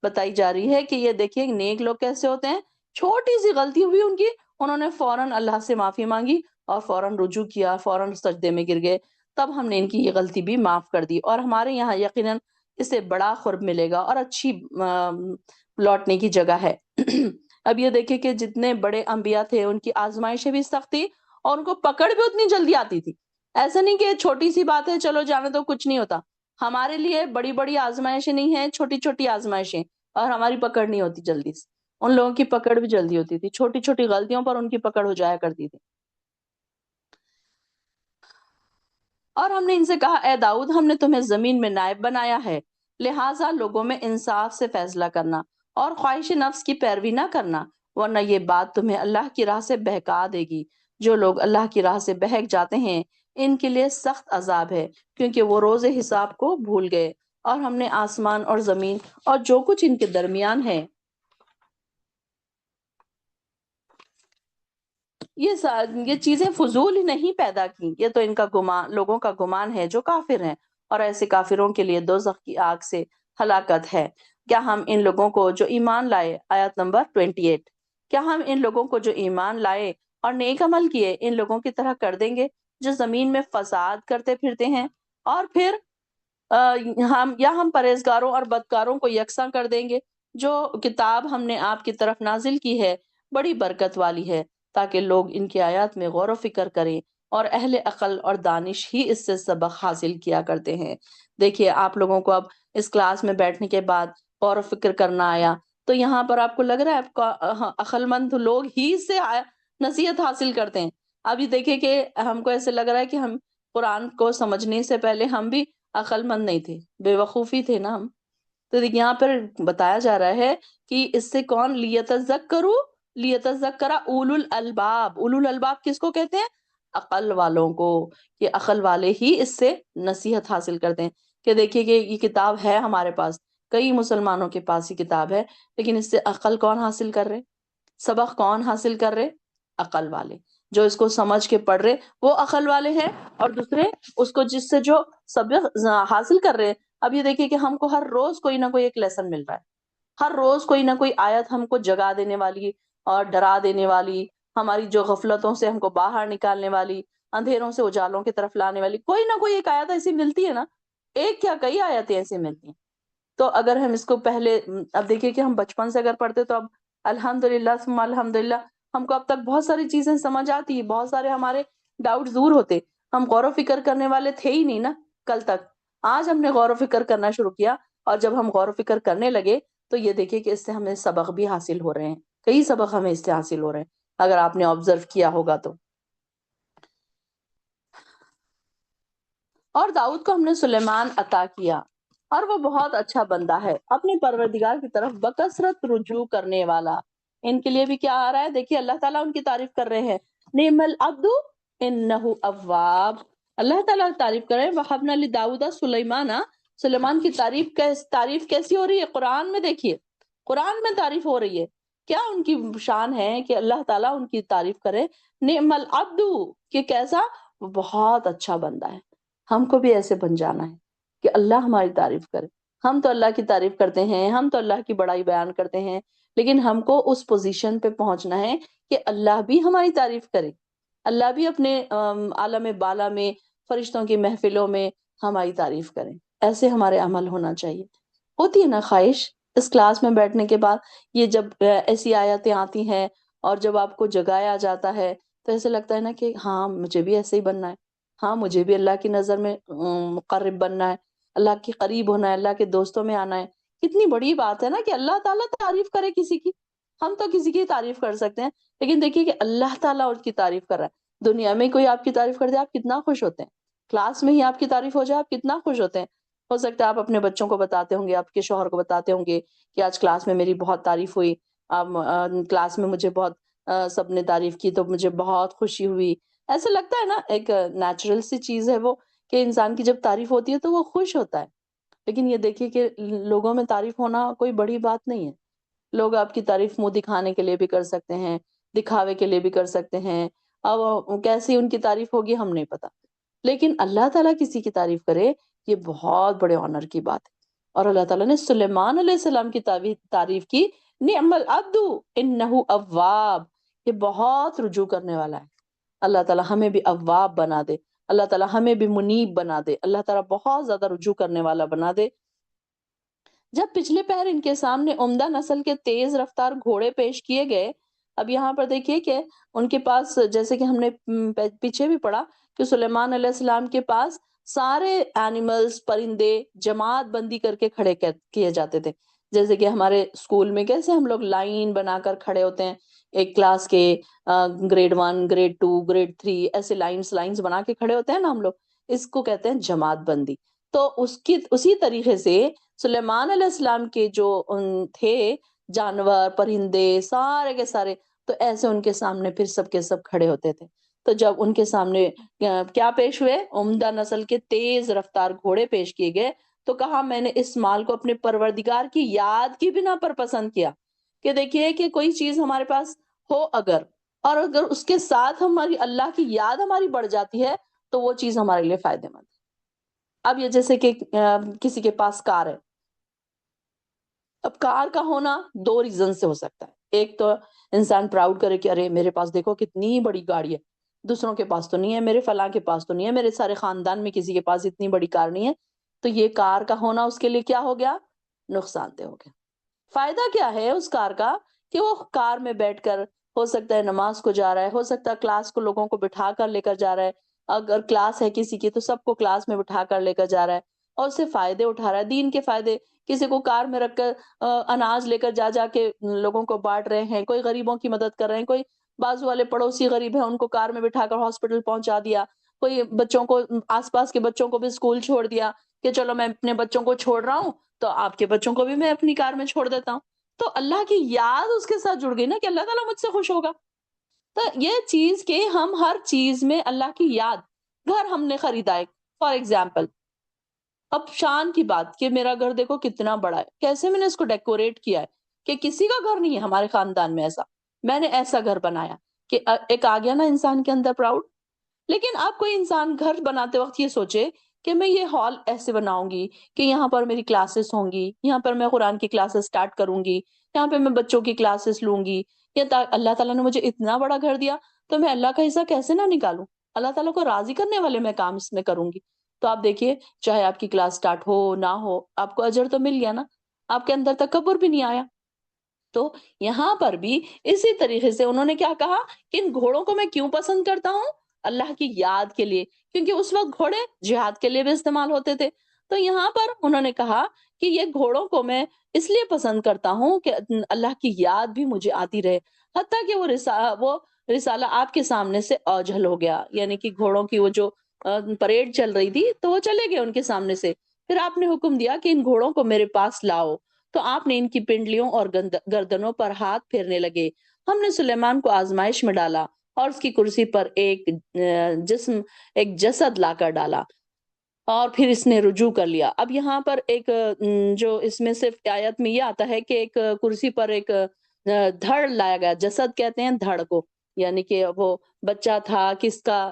بتائی جا رہی ہے کہ یہ دیکھیے نیک لوگ کیسے ہوتے ہیں, چھوٹی سی غلطی ہوئی ان کی, انہوں نے فوراً اللہ سے معافی مانگی اور فوراً رجوع کیا, فوراً سجدے میں گر گئے. تب ہم نے ان کی یہ غلطی بھی معاف کر دی, اور ہمارے یہاں یقیناً اسے بڑا قرب ملے گا اور اچھی لوٹنے کی جگہ ہے. اب یہ دیکھیں کہ جتنے بڑے انبیاء تھے ان کی آزمائشیں بھی سخت تھی اور ان کو پکڑ بھی اتنی جلدی آتی تھی. ایسا نہیں کہ چھوٹی سی بات ہے چلو جانے تو کچھ نہیں ہوتا. ہمارے لیے بڑی بڑی آزمائشیں نہیں ہیں, چھوٹی چھوٹی آزمائشیں, اور ہماری پکڑ نہیں ہوتی جلدی سے. ان لوگوں کی پکڑ بھی جلدی ہوتی تھی, چھوٹی چھوٹی غلطیوں پر ان کی پکڑ ہو جایا کرتی تھی. اور ہم نے ان سے کہا, اے داؤد, ہم نے تمہیں زمین میں نائب بنایا ہے, لہٰذا لوگوں میں انصاف سے فیصلہ کرنا اور خواہش نفس کی پیروی نہ کرنا, ورنہ یہ بات تمہیں اللہ کی راہ سے بہکا دے گی. جو لوگ اللہ کی راہ سے بہک جاتے ہیں ان کے لیے سخت عذاب ہے, کیونکہ وہ روز حساب کو بھول گئے. اور ہم نے آسمان اور زمین اور جو کچھ ان کے درمیان ہے یہ چیزیں فضول ہی نہیں پیدا کی, یہ تو ان کا گمان, لوگوں کا گمان ہے جو کافر ہیں, اور ایسے کافروں کے لیے دوزخ کی آگ سے ہلاکت ہے. کیا ہم ان لوگوں کو جو ایمان لائے, آیت نمبر 28, کیا ہم ان لوگوں کو جو ایمان لائے اور نیک عمل کیے ان لوگوں کی طرح کر دیں گے جو زمین میں فساد کرتے پھرتے ہیں, اور پھر ہم پرہیزگاروں اور بدکاروں کو یکساں کر دیں گے؟ جو کتاب ہم نے آپ کی طرف نازل کی ہے بڑی برکت والی ہے, تاکہ لوگ ان کی آیات میں غور و فکر کریں, اور اہل عقل اور دانش ہی اس سے سبق حاصل کیا کرتے ہیں. دیکھیے آپ لوگوں کو اب اس کلاس میں بیٹھنے کے بعد غور و فکر کرنا آیا, تو یہاں پر آپ کو لگ رہا ہے آپ کا عقل مند لوگ ہی اس سے نصیحت حاصل کرتے ہیں. ابھی دیکھیں کہ ہم کو ایسے لگ رہا ہے کہ ہم قرآن کو سمجھنے سے پہلے ہم بھی عقل مند نہیں تھے, بے وقوفی تھے نا ہم. تو یہاں پر بتایا جا رہا ہے کہ اس سے کون لیتذکر اولو الالباب, اولو الالباب کس کو کہتے ہیں؟ عقل والوں کو, کہ عقل والے ہی اس سے نصیحت حاصل کرتے ہیں. کہ دیکھیے کہ یہ کتاب ہے ہمارے پاس, کئی مسلمانوں کے پاس یہ کتاب ہے, لیکن اس سے عقل کون حاصل کر رہے, سبق کون حاصل کر رہے؟ عقل والے. جو اس کو سمجھ کے پڑھ رہے وہ عقل والے ہیں، اور دوسرے اس کو جس سے جو سبق حاصل کر رہے ہیں۔ اب یہ دیکھیے کہ ہم کو ہر روز کوئی نہ کوئی ایک لیسن مل رہا ہے، ہر روز کوئی نہ کوئی آیت ہم کو جگا دینے والی اور ڈرا دینے والی، ہماری جو غفلتوں سے ہم کو باہر نکالنے والی، اندھیروں سے اجالوں کی طرف لانے والی کوئی نہ کوئی ایک آیت ایسی ملتی ہے نا، ایک کیا کئی آیتیں ایسی ملتی ہیں۔ تو اگر ہم اس کو پہلے اب دیکھیے کہ ہم بچپن سے اگر پڑھتے تو اب الحمدللہ ثم الحمدللہ ہم کو اب تک بہت ساری چیزیں سمجھ آتی ہے، بہت سارے ہمارے ڈاؤٹ دور ہوتے۔ ہم غور و فکر کرنے والے تھے ہی نہیں نا کل تک، آج ہم نے غور و فکر کرنا شروع کیا، اور جب ہم غور و فکر کرنے لگے تو یہ دیکھیے کہ اس سے ہمیں سبق بھی حاصل ہو رہے ہیں، کئی سبق ہمیں اس سے حاصل ہو رہے ہیں اگر آپ نے آبزرو کیا ہوگا تو۔ اور داؤد کو ہم نے سلیمان عطا کیا، اور وہ بہت اچھا بندہ ہے، اپنے پروردگار کی طرف بکثرت رجوع کرنے والا۔ ان کے لیے بھی کیا آ رہا ہے؟ دیکھیے اللہ تعالیٰ ان کی تعریف کر رہے ہیں، نعم العبد انہ اواب۔ اللہ تعالیٰ تعریف کر رہے ہیں وَهَبْنَا لِدَاوُدَ سلیمان۔ سلیمان کی تعریف کیسی ہو رہی ہے؟ قرآن میں دیکھیے، قرآن میں تعریف ہو رہی ہے، کیا ان کی شان ہے کہ اللہ تعالیٰ ان کی تعریف کرے، نعم العبد، کہ کیسا؟ وہ بہت اچھا بندہ ہے۔ ہم کو بھی ایسے بن جانا ہے کہ اللہ ہماری تعریف کرے۔ ہم تو اللہ کی تعریف کرتے ہیں، ہم تو اللہ کی بڑائی بیان کرتے ہیں، لیکن ہم کو اس پوزیشن پہ پہنچنا ہے کہ اللہ بھی ہماری تعریف کرے، اللہ بھی اپنے عالم بالا میں فرشتوں کی محفلوں میں ہماری تعریف کرے۔ ایسے ہمارے عمل ہونا چاہیے۔ ہوتی ہے نا خواہش اس کلاس میں بیٹھنے کے بعد، یہ جب ایسی آیتیں آتی ہیں اور جب آپ کو جگایا جاتا ہے تو ایسے لگتا ہے نا کہ ہاں مجھے بھی ایسے ہی بننا ہے، ہاں مجھے بھی اللہ کی نظر میں مقرب بننا ہے، اللہ کے قریب ہونا ہے، اللہ کے دوستوں میں آنا ہے۔ کتنی بڑی بات ہے نا کہ اللہ تعالیٰ تعریف کرے کسی کی۔ ہم تو کسی کی تعریف کر سکتے ہیں، لیکن دیکھیے کہ اللہ تعالیٰ اس کی تعریف کر رہا ہے۔ دنیا میں کوئی آپ کی تعریف کر دے آپ کتنا خوش ہوتے ہیں، کلاس میں ہی آپ کی تعریف ہو جائے آپ کتنا خوش ہوتے ہیں۔ ہو سکتا ہے آپ اپنے بچوں کو بتاتے ہوں گے، آپ کے شوہر کو بتاتے ہوں گے کہ آج کلاس میں میری بہت تعریف ہوئی، کلاس میں مجھے بہت سب نے تعریف کی تو مجھے بہت خوشی ہوئی۔ ایسا لگتا ہے نا، ایک نیچرل سی چیز ہے وہ کہ انسان کی جب تعریف ہوتی ہے تو وہ خوش ہوتا ہے۔ لیکن یہ دیکھیے کہ لوگوں میں تعریف ہونا کوئی بڑی بات نہیں ہے۔ لوگ آپ کی تعریف منہ دکھانے کے لیے بھی کر سکتے ہیں، دکھاوے کے لیے بھی کر سکتے ہیں، اب کیسی ان کی تعریف ہوگی ہم نہیں پتا، لیکن اللہ تعالیٰ کسی کی تعریف کرے یہ بہت بڑے آنر کی بات ہے۔ اور اللہ تعالیٰ نے سلیمان علیہ السلام کی تعریف کی، نعم العبد انہ اواب، یہ بہت رجوع کرنے والا ہے۔ اللہ تعالیٰ ہمیں بھی اواب بنا دے، اللہ تعالیٰ ہمیں بھی منیب بنا دے، اللہ تعالیٰ بہت زیادہ رجوع کرنے والا بنا دے۔ جب پچھلے پہر ان کے سامنے عمدہ نسل کے تیز رفتار گھوڑے پیش کیے گئے، اب یہاں پر دیکھیے کہ ان کے پاس، جیسے کہ ہم نے پیچھے بھی پڑھا کہ سلیمان علیہ السلام کے پاس سارے اینیملز، پرندے جماعت بندی کر کے کھڑے کیے جاتے تھے۔ جیسے کہ ہمارے اسکول میں کیسے ہم لوگ لائن بنا کر کھڑے ہوتے ہیں، ایک کلاس کے گریڈ 1 گریڈ 2 گریڈ 3 ایسے لائنز بنا کے کھڑے ہوتے ہیں نا ہم لوگ، اس کو کہتے ہیں جماعت بندی۔ تو اسی طریقے سے سلیمان علیہ السلام کے جو تھے جانور، پرندے سارے کے سارے، تو ایسے ان کے سامنے پھر سب کے سب کھڑے ہوتے تھے۔ تو جب ان کے سامنے کیا پیش ہوئے؟ عمدہ نسل کے تیز رفتار گھوڑے پیش کیے گئے، تو کہا میں نے اس مال کو اپنے پروردگار کی یاد کی بنا پر پسند کیا۔ کہ دیکھیے کہ کوئی چیز ہمارے پاس ہو اگر، اور اگر اس کے ساتھ ہماری اللہ کی یاد ہماری بڑھ جاتی ہے تو وہ چیز ہمارے لیے فائدے مند ہے۔ اب یہ جیسے کہ کسی کے پاس کار ہے، اب کار کا ہونا دو ریزن سے ہو سکتا ہے۔ ایک تو انسان پراؤڈ کرے کہ ارے میرے پاس دیکھو کتنی بڑی گاڑی ہے، دوسروں کے پاس تو نہیں ہے، میرے فلاں کے پاس تو نہیں ہے، میرے سارے خاندان میں کسی کے پاس اتنی بڑی کار نہیں ہے۔ تو یہ کار کا ہونا اس کے لیے کیا ہو گیا؟ نقصان دہ ہو گیا۔ فائدہ کیا ہے اس کار کا؟ کہ وہ کار میں بیٹھ کر ہو سکتا ہے نماز کو جا رہا ہے، ہو سکتا ہے کلاس کو لوگوں کو بٹھا کر لے کر جا رہا ہے، اگر کلاس ہے کسی کی تو سب کو کلاس میں بٹھا کر لے کر جا رہا ہے، اور اس سے فائدے اٹھا رہا ہے، دین کے فائدے۔ کسی کو کار میں رکھ کر اناج لے کر جا کے لوگوں کو بانٹ رہے ہیں، کوئی غریبوں کی مدد کر رہے ہیں، کوئی بازو والے پڑوسی غریب ہیں ان کو کار میں بٹھا کر ہاسپٹل پہنچا دیا، کوئی بچوں کو، آس پاس کے بچوں کو بھی اسکول چھوڑ دیا کہ چلو میں اپنے بچوں کو چھوڑ رہا ہوں تو آپ کے بچوں کو بھی میں اپنی کار میں چھوڑ دیتا ہوں۔ تو اللہ کی یاد اس کے ساتھ جڑ گئی نا کہ اللہ تعالیٰ مجھ سے خوش ہوگا۔ تو یہ چیز کہ ہم ہر چیز میں اللہ کی یاد، گھر ہم نے خریدا ہے فار ایگزامپل، اب شان کی بات کہ میرا گھر دیکھو کتنا بڑا ہے، کیسے میں نے اس کو ڈیکوریٹ کیا ہے، کہ کسی کا گھر نہیں ہے ہمارے خاندان میں ایسا، میں نے ایسا گھر بنایا کہ ایک آ گیا نا انسان کے اندر پراؤڈ. لیکن اب کوئی انسان گھر بناتے وقت یہ سوچے کہ میں یہ ہال ایسے بناؤں گی کہ یہاں پر میری کلاسز ہوں گی، یہاں پر میں قرآن کی کلاسز سٹارٹ کروں گی، یہاں پہ میں بچوں کی کلاسز لوں گی، یا اللہ تعالیٰ نے مجھے اتنا بڑا گھر دیا تو میں اللہ کا حصہ کیسے نہ نکالوں، اللہ تعالیٰ کو راضی کرنے والے میں کام اس میں کروں گی. تو آپ دیکھیے چاہے آپ کی کلاس سٹارٹ ہو نہ ہو، آپ کو اجر تو مل گیا نا، آپ کے اندر تکبر بھی نہیں آیا. تو یہاں پر بھی اسی طریقے سے انہوں نے کیا کہا کہ ان گھوڑوں کو میں کیوں پسند کرتا ہوں؟ اللہ کی یاد کے لیے، کیونکہ اس وقت گھوڑے جہاد کے لیے بھی استعمال ہوتے تھے. تو یہاں پر انہوں نے کہا کہ یہ گھوڑوں کو میں اس لیے پسند کرتا ہوں کہ اللہ کی یاد بھی مجھے آتی رہے. حتیٰ کہ وہ رسالہ آپ کے سامنے سے اوجھل ہو گیا، یعنی کہ گھوڑوں کی وہ جو پریڈ چل رہی تھی تو وہ چلے گئے ان کے سامنے سے. پھر آپ نے حکم دیا کہ ان گھوڑوں کو میرے پاس لاؤ. تو آپ نے ان کی پنڈلیوں اور گردنوں پر ہاتھ پھیرنے لگے. ہم نے سلیمان کو آزمائش میں ڈالا اور اس کی کرسی پر ایک جسد لا کر ڈالا اور پھر اس نے رجوع کر لیا. اب یہاں پر ایک جو اس میں صرف آیت میں یہ آتا ہے کہ ایک کرسی پر ایک دھڑ لایا گیا. جسد کہتے ہیں دھڑ کو، یعنی کہ وہ بچہ تھا، کس کا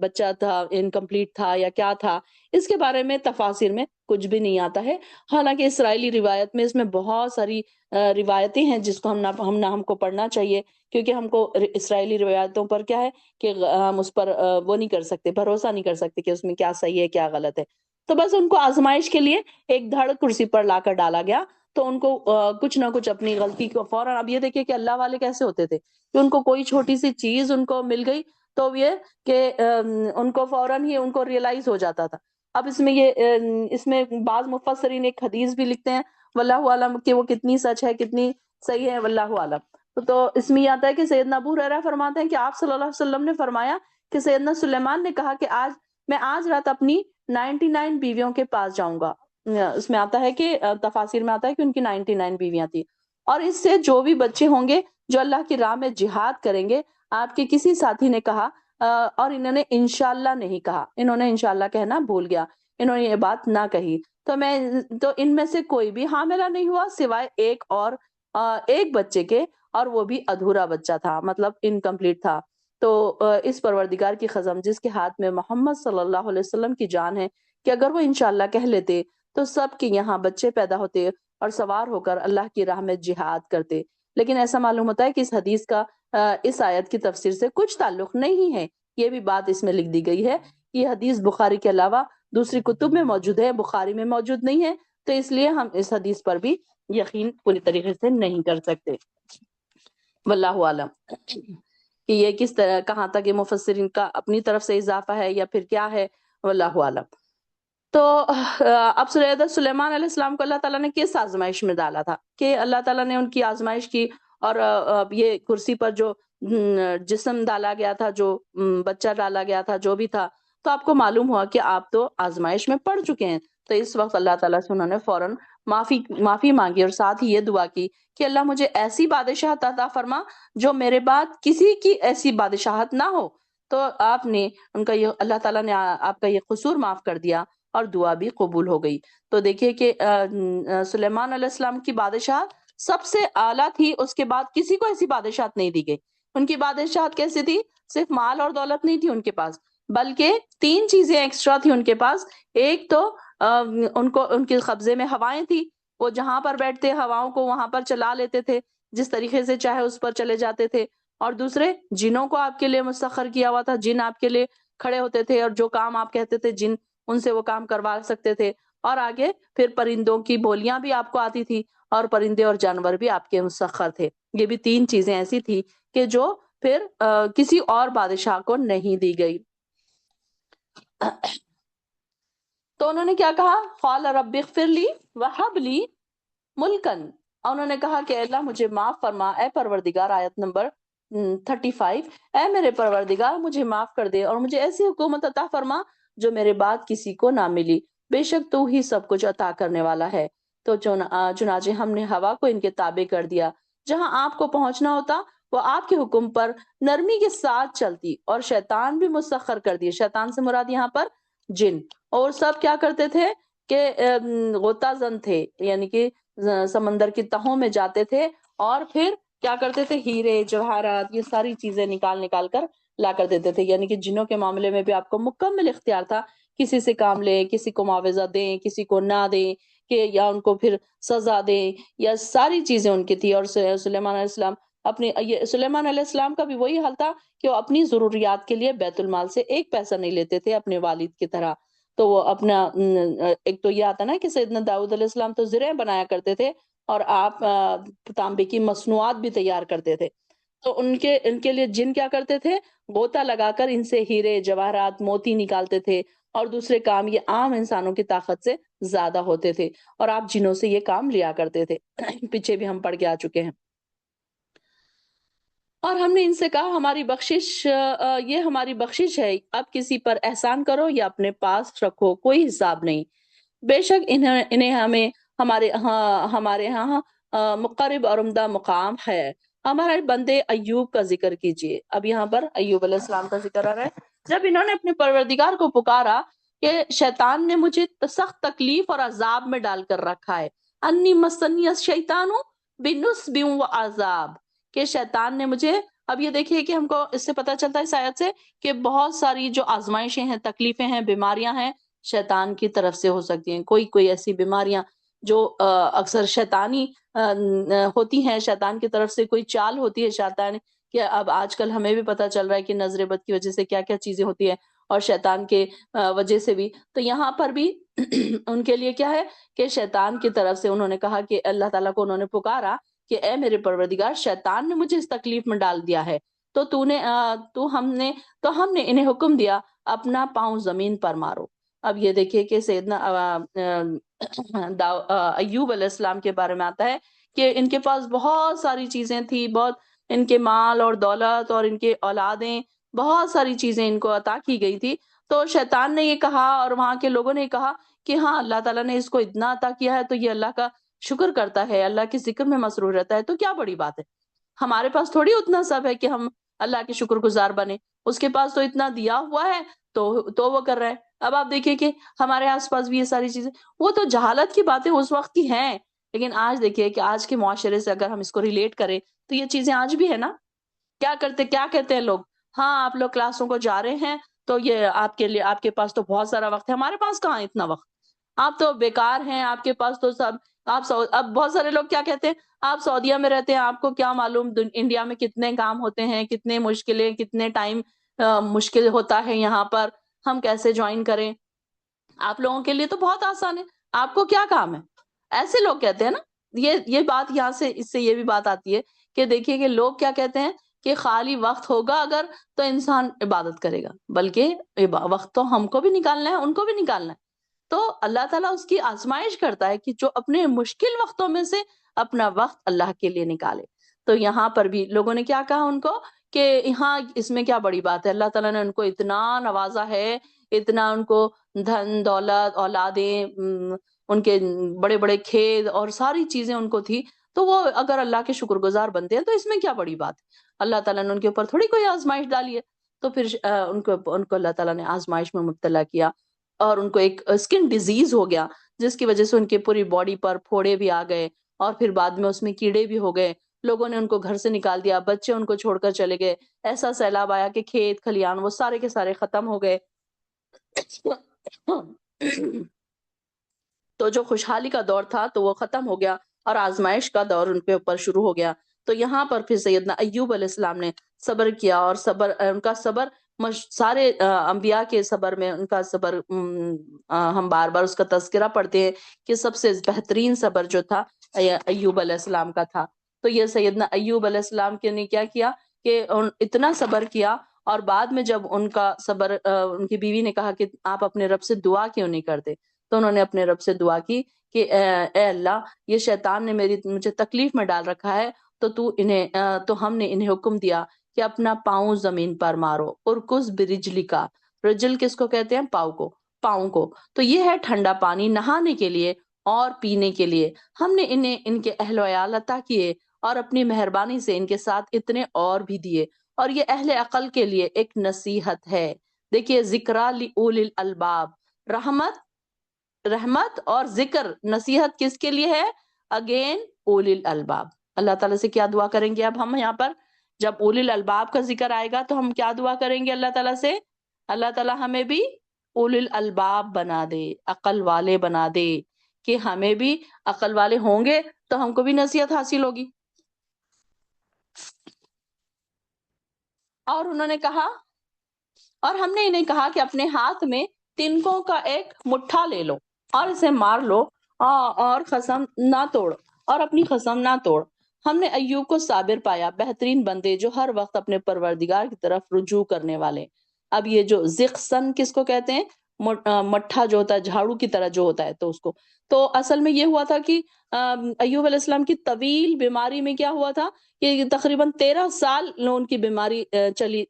بچہ تھا، انکمپلیٹ تھا یا کیا تھا، اس کے بارے میں تفاسیر میں کچھ بھی نہیں آتا ہے. حالانکہ اسرائیلی روایت میں اس میں بہت ساری روایتیں ہیں جس کو ہم کو پڑھنا چاہیے، کیونکہ ہم کو اسرائیلی روایتوں پر کیا ہے کہ ہم اس پر وہ نہیں کر سکتے، بھروسہ نہیں کر سکتے کہ اس میں کیا صحیح ہے کیا غلط ہے. تو بس ان کو آزمائش کے لیے ایک دھڑ کرسی پر لا کر ڈالا گیا. تو ان کو کچھ نہ کچھ اپنی غلطی کو فوراً، اب یہ دیکھیں کہ اللہ والے کیسے ہوتے تھے کہ ان کو کوئی چھوٹی سی چیز ان کو مل گئی تو یہ کہ ان کو فوراً ہی ان کو ریئلائز ہو جاتا تھا. اب اس میں بعض مفسرین ایک حدیث بھی لکھتے ہیں واللہ عالم کہ وہ کتنی سچ ہے کتنی صحیح ہے، واللہ عالم. تو اس میں یہ آتا ہے کہ سیدنا ابو ہریرہ فرماتے ہیں کہ آپ صلی اللہ علیہ وسلم نے فرمایا کہ سیدنا سلیمان نے کہا کہ آج رات اپنی 99 بیویوں کے پاس جاؤں گا. اس میں آتا ہے کہ تفاسیر میں آتا ہے کہ ان کی 99 بیویاں تھیں، اور اس سے جو بھی بچے ہوں گے جو اللہ کی راہ میں جہاد کریں گے. آپ کے کسی ساتھی نے کہا اور انہوں نے انشاءاللہ نہیں کہا، انہوں نے انشاءاللہ کہنا بھول گیا، انہوں نے یہ بات نہ کہی. تو ان میں سے کوئی بھی حاملہ نہیں ہوا سوائے ایک بچے کے، اور وہ بھی ادھورا بچہ تھا، مطلب انکمپلیٹ تھا. تو اس پروردگار کی قسم جس کے ہاتھ میں محمد صلی اللہ علیہ وسلم کی جان ہے کہ اگر وہ انشاءاللہ کہہ لیتے تو سب کے یہاں بچے پیدا ہوتے اور سوار ہو کر اللہ کی راہ میں جہاد کرتے. لیکن ایسا معلوم ہوتا ہے کہ اس حدیث کا اس آیت کی تفسیر سے کچھ تعلق نہیں ہے. یہ بھی بات اس میں لکھ دی گئی ہے کہ یہ حدیث بخاری کے علاوہ دوسری کتب میں موجود ہے، بخاری میں موجود نہیں ہے، تو اس لیے ہم اس حدیث پر بھی یقین پوری طریقے سے نہیں کر سکتے. واللہ عالم کہ یہ کس طرح کہاں تک یہ مفسرین کا اپنی طرف سے اضافہ ہے یا پھر کیا ہے، واللہ عالم. تو اب سلیمان علیہ السلام کو اللہ تعالیٰ نے کس آزمائش میں ڈالا تھا کہ اللہ تعالیٰ نے ان کی آزمائش کی، اور یہ کرسی پر جو جسم ڈالا گیا تھا، جو بچہ ڈالا گیا تھا، جو بھی تھا، تو آپ کو معلوم ہوا کہ آپ تو آزمائش میں پڑ چکے ہیں. تو اس وقت اللہ تعالیٰ سے انہوں نے فوراً معافی مانگی اور ساتھ ہی یہ دعا کی کہ اللہ مجھے ایسی بادشاہت عطا فرما جو میرے بعد کسی کی ایسی بادشاہت نہ ہو. تو آپ نے اللہ تعالیٰ نے آپ کا یہ قصور معاف کر دیا اور دعا بھی قبول ہو گئی. تو دیکھیے کہ سلیمان علیہ السلام کی بادشاہت سب سے اعلیٰ تھی، اس کے بعد کسی کو ایسی بادشاہت نہیں دی گئی. ان کی بادشاہت کیسی تھی؟ صرف مال اور دولت نہیں تھی ان کے پاس، بلکہ 3 چیزیں ایکسٹرا تھی ان کے پاس. ایک تو ان کے قبضے میں ہوائیں تھی، وہ جہاں پر بیٹھتے ہواؤں کو وہاں پر چلا لیتے تھے، جس طریقے سے چاہے اس پر چلے جاتے تھے. اور دوسرے جنوں کو آپ کے لیے مسخر کیا ہوا تھا، جن آپ کے لیے کھڑے ہوتے تھے اور جو کام آپ کہتے تھے جن ان سے وہ کام کروا سکتے تھے. اور آگے پھر پرندوں کی بولیاں بھی آپ کو آتی تھی، اور پرندے اور جانور بھی آپ کے مسخر تھے. یہ بھی 3 چیزیں ایسی تھی کہ جو پھر کسی اور بادشاہ کو نہیں دی گئی. تو انہوں نے کیا کہا؟ قال رب اغفر لی وہب لی ملکن، انہوں نے کہا کہ اللہ مجھے معاف فرما اے پروردگار. آیت نمبر 35، اے میرے پروردگار مجھے معاف کر دے اور مجھے ایسی حکومت عطا فرما جو میرے بعد کسی کو نہ ملی، بے شک تو ہی سب کچھ عطا کرنے والا ہے. تو چنانچہ ہم نے ہوا کو ان کے تابع کر دیا، جہاں آپ کو پہنچنا ہوتا وہ آپ کے حکم پر نرمی کے ساتھ چلتی، اور شیطان بھی مسخر کر دیے. شیطان سے مراد یہاں پر جن، اور سب کیا کرتے تھے کہ غوطہ زن تھے، یعنی کہ سمندر کی تہوں میں جاتے تھے اور پھر کیا کرتے تھے؟ ہیرے جواہرات یہ ساری چیزیں نکال نکال کر لا کر دیتے تھے. یعنی کہ جنوں کے معاملے میں بھی آپ کو مکمل اختیار تھا. کسی سے کام لیں، کسی کو معاوضہ دیں، کسی کو نہ دیں، کہ یا ان کو پھر سزا دیں، یا ساری چیزیں ان کی تھی. اور سلیمان علیہ السلام سلیمان علیہ السلام کا بھی وہی حال تھا کہ وہ اپنی ضروریات کے لیے بیت المال سے ایک پیسہ نہیں لیتے تھے اپنے والد کی طرح. تو وہ اپنا ایک تو یہ آتا نا کہ سیدنا داؤد علیہ السلام تو زرعیں بنایا کرتے تھے، اور آپ تانبے کی مصنوعات بھی تیار کرتے تھے. تو ان کے لیے جن کیا کرتے تھے؟ غوطہ لگا کر ان سے ہیرے جواہرات موتی نکالتے تھے، اور دوسرے کام یہ عام انسانوں کی طاقت سے زیادہ ہوتے تھے، اور آپ جنوں سے یہ کام لیا کرتے تھے. پیچھے بھی ہم پڑھ کے آ چکے ہیں. اور ہم نے ان سے کہا ہماری بخشش یہ ہماری بخشش ہے، اب کسی پر احسان کرو یا اپنے پاس رکھو، کوئی حساب نہیں. بے شک انہیں ہمارے ہاں مقرب اور عمدہ مقام ہے. ہمارے بندے ایوب کا ذکر کیجئے. اب یہاں پر ایوب علیہ السلام کا ذکر آ رہا ہے. جب انہوں نے اپنے پروردگار کو پکارا کہ شیطان نے مجھے سخت تکلیف اور عذاب میں ڈال کر رکھا ہے، انی مسنی الشیطان بنصب و عذاب، کہ شیطان نے مجھے. اب یہ دیکھیے کہ ہم کو اس سے پتہ چلتا ہے اس آیت سے کہ بہت ساری جو آزمائشیں ہیں، تکلیفیں ہیں، بیماریاں ہیں، شیطان کی طرف سے ہو سکتی ہیں. کوئی ایسی بیماریاں جو اکثر شیطانی ہوتی ہیں، شیطان کی طرف سے کوئی چال ہوتی ہے شیطان. کہ اب آج کل ہمیں بھی پتہ چل رہا ہے کہ نظر بد کی وجہ سے کیا کیا چیزیں ہوتی ہیں، اور شیطان کے وجہ سے بھی. تو یہاں پر بھی ان کے لیے کیا ہے کہ شیطان کی طرف سے انہوں نے کہا کہ اللہ تعالیٰ کو انہوں نے پکارا کہ اے میرے پروردگار، شیطان نے مجھے اس تکلیف میں ڈال دیا ہے، تو ہم نے انہیں حکم دیا اپنا پاؤں زمین پر مارو. اب یہ دیکھیے کہ سیدنا ایوب علیہ السلام کے بارے میں آتا ہے کہ ان کے پاس بہت ساری چیزیں تھی، بہت ان کے مال اور دولت اور ان کے اولادیں، بہت ساری چیزیں ان کو عطا کی گئی تھی. تو شیطان نے یہ کہا اور وہاں کے لوگوں نے کہا کہ ہاں، اللہ تعالیٰ نے اس کو اتنا عطا کیا ہے تو یہ اللہ کا شکر کرتا ہے، اللہ کے ذکر میں مصروف رہتا ہے، تو کیا بڑی بات ہے. ہمارے پاس تھوڑی اتنا سب ہے کہ ہم اللہ کے شکر گزار بنے. اس کے پاس تو اتنا دیا ہوا ہے، تو وہ کر رہا ہے. اب آپ دیکھیے کہ ہمارے آس پاس بھی یہ ساری چیزیں، وہ تو جہالت کی باتیں اس وقت کی ہیں، لیکن آج دیکھیے کہ آج کے معاشرے سے اگر ہم اس کو ریلیٹ کریں تو یہ چیزیں آج بھی ہے نا. کیا کہتے ہیں لوگ؟ ہاں، آپ لوگ کلاسوں کو جا رہے ہیں تو یہ آپ کے لیے، آپ کے پاس تو بہت سارا وقت ہے، ہمارے پاس کہاں اتنا وقت. آپ تو بیکار ہیں، آپ کے پاس تو سب. اب بہت سارے لوگ کیا کہتے ہیں، آپ سعودیہ میں رہتے ہیں، آپ کو کیا معلوم انڈیا میں کتنے کام ہوتے ہیں، کتنے مشکلیں، کتنے ٹائم مشکل ہوتا ہے یہاں پر، ہم کیسے جوائن کریں. آپ لوگوں کے لیے تو بہت آسان ہے، آپ کو کیا کام ہے. ایسے لوگ کہتے ہیں نا. یہ بات یہاں سے، اس سے یہ بھی بات آتی ہے کہ دیکھیے کہ لوگ کیا کہتے ہیں کہ خالی وقت ہوگا اگر تو انسان عبادت کرے گا، بلکہ وقت تو ہم کو بھی نکالنا ہے، ان کو بھی نکالنا ہے. تو اللہ تعالیٰ اس کی آزمائش کرتا ہے کہ جو اپنے مشکل وقتوں میں سے اپنا وقت اللہ کے لیے نکالے. تو یہاں پر بھی لوگوں نے کیا کہا ان کو کہ ہاں، اس میں کیا بڑی بات ہے، اللہ تعالیٰ نے ان کو اتنا نوازا ہے، اتنا ان کو دھن دولت، اولادیں، ان کے بڑے بڑے کھیت اور ساری چیزیں ان کو تھی. تو وہ اگر اللہ کے شکر گزار بنتے ہیں تو اس میں کیا بڑی بات ہے. اللہ تعالیٰ نے ان کے اوپر تھوڑی کوئی آزمائش ڈالی ہے. تو پھر ان کو اللہ تعالیٰ نے آزمائش میں مبتلا کیا، اور ان کو ایک اسکن ڈیزیز ہو گیا، جس کی وجہ سے ان کے پوری باڈی پر پھوڑے بھی آ گئے، اور پھر بعد میں اس میں کیڑے بھی ہو گئے. لوگوں نے ان کو گھر سے نکال دیا، بچے ان کو چھوڑ کر چلے گئے. ایسا سیلاب آیا کہ کھیت کھلیان وہ سارے کے سارے ختم ہو گئے. تو جو خوشحالی کا دور تھا تو وہ ختم ہو گیا، اور آزمائش کا دور ان کے اوپر شروع ہو گیا. تو یہاں پر پھر سیدنا ایوب علیہ السلام نے صبر کیا، اور ان کا صبر سارے انبیاء کے صبر میں ان کا صبر، ہم بار بار اس کا تذکرہ پڑھتے ہیں کہ سب سے بہترین صبر جو تھا ایوب علیہ السلام کا تھا. تو یہ سیدنا ایوب علیہ السلام کے نے کیا کیا کہ اتنا صبر کیا، اور بعد میں جب ان کا صبر، ان کی بیوی نے کہا کہ آپ اپنے رب سے دعا کیوں نہیں کرتے، تو انہوں نے اپنے رب سے دعا کی کہ اے اللہ، یہ شیطان نے مجھے تکلیف میں ڈال رکھا ہے، تو ہم نے انہیں حکم دیا کہ اپنا پاؤں زمین پر مارو. ارکز برجلی کا، رجل کس کو کہتے ہیں؟ پاؤں کو. تو یہ ہے ٹھنڈا پانی نہانے کے لیے اور پینے کے لیے. ہم نے انہیں ان کے اہل و عیال عطا کیے، اور اپنی مہربانی سے ان کے ساتھ اتنے اور بھی دیے، اور یہ اہل عقل کے لیے ایک نصیحت ہے. دیکھیے، ذکرى لأولی الالباب، رحمت اور ذکر، نصیحت کس کے لیے ہے؟ اگین اولی الالباب، اللہ تعالیٰ سے کیا دعا کریں گے؟ اب ہم یہاں پر جب اولی الالباب کا ذکر آئے گا تو ہم کیا دعا کریں گے اللہ تعالیٰ سے؟ اللہ تعالیٰ ہمیں بھی اولی الالباب بنا دے، عقل والے بنا دے، کہ ہمیں بھی عقل والے ہوں گے تو ہم کو بھی نصیحت حاصل ہوگی۔ اور انہوں نے کہا، اور ہم نے انہیں کہا کہ اپنے ہاتھ میں تنکوں کا ایک مٹھا لے لو اور اسے مار لو، اور قسم نہ توڑ، اور اپنی قسم نہ توڑ۔ ہم نے ایوب کو صابر پایا، بہترین بندے جو ہر وقت اپنے پروردگار کی طرف رجوع کرنے والے۔ اب یہ جو زقسن کس کو کہتے ہیں؟ مٹھا جو ہوتا ہے جھاڑو کی طرح جو ہوتا ہے، تو اس کو، تو اصل میں یہ ہوا تھا کہ ایوب علیہ السلام کی طویل بیماری میں کیا ہوا تھا کہ تقریباً 13 سال ان کی بیماری چلی،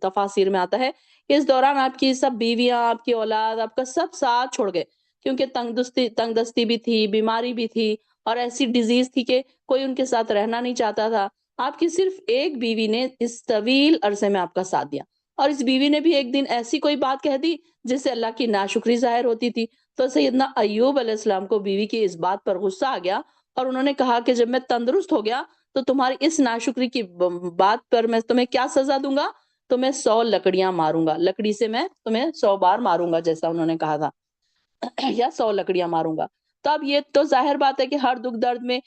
تفاسیر میں آتا ہے کہ اس دوران آپ کی سب بیویاں، آپ کی اولاد، آپ کا سب ساتھ چھوڑ گئے، کیونکہ تنگ دستی بھی تھی، بیماری بھی تھی، اور ایسی ڈیزیز تھی کہ کوئی ان کے ساتھ رہنا نہیں چاہتا تھا۔ آپ کی صرف ایک بیوی نے اس طویل عرصے میں آپ کا ساتھ دیا، اور اس بیوی نے بھی ایک دن ایسی کوئی بات کہہ دی جس سے اللہ کی ناشکری ظاہر ہوتی تھی۔ تو سیدنا ایوب علیہ السلام کو بیوی کی اس بات پر غصہ آ گیا، اور انہوں نے کہا کہ جب میں تندرست ہو گیا تو تمہاری اس ناشکری کی بات پر میں تمہیں کیا سزا دوں گا؟ تمہیں 100 لکڑیاں ماروں گا، لکڑی سے میں تمہیں 100 بار ماروں گا، جیسا انہوں نے کہا تھا، یا 100 لکڑیاں ماروں گا۔ تو اب یہ تو ظاہر بات ہے کہ ہر دکھ درد میں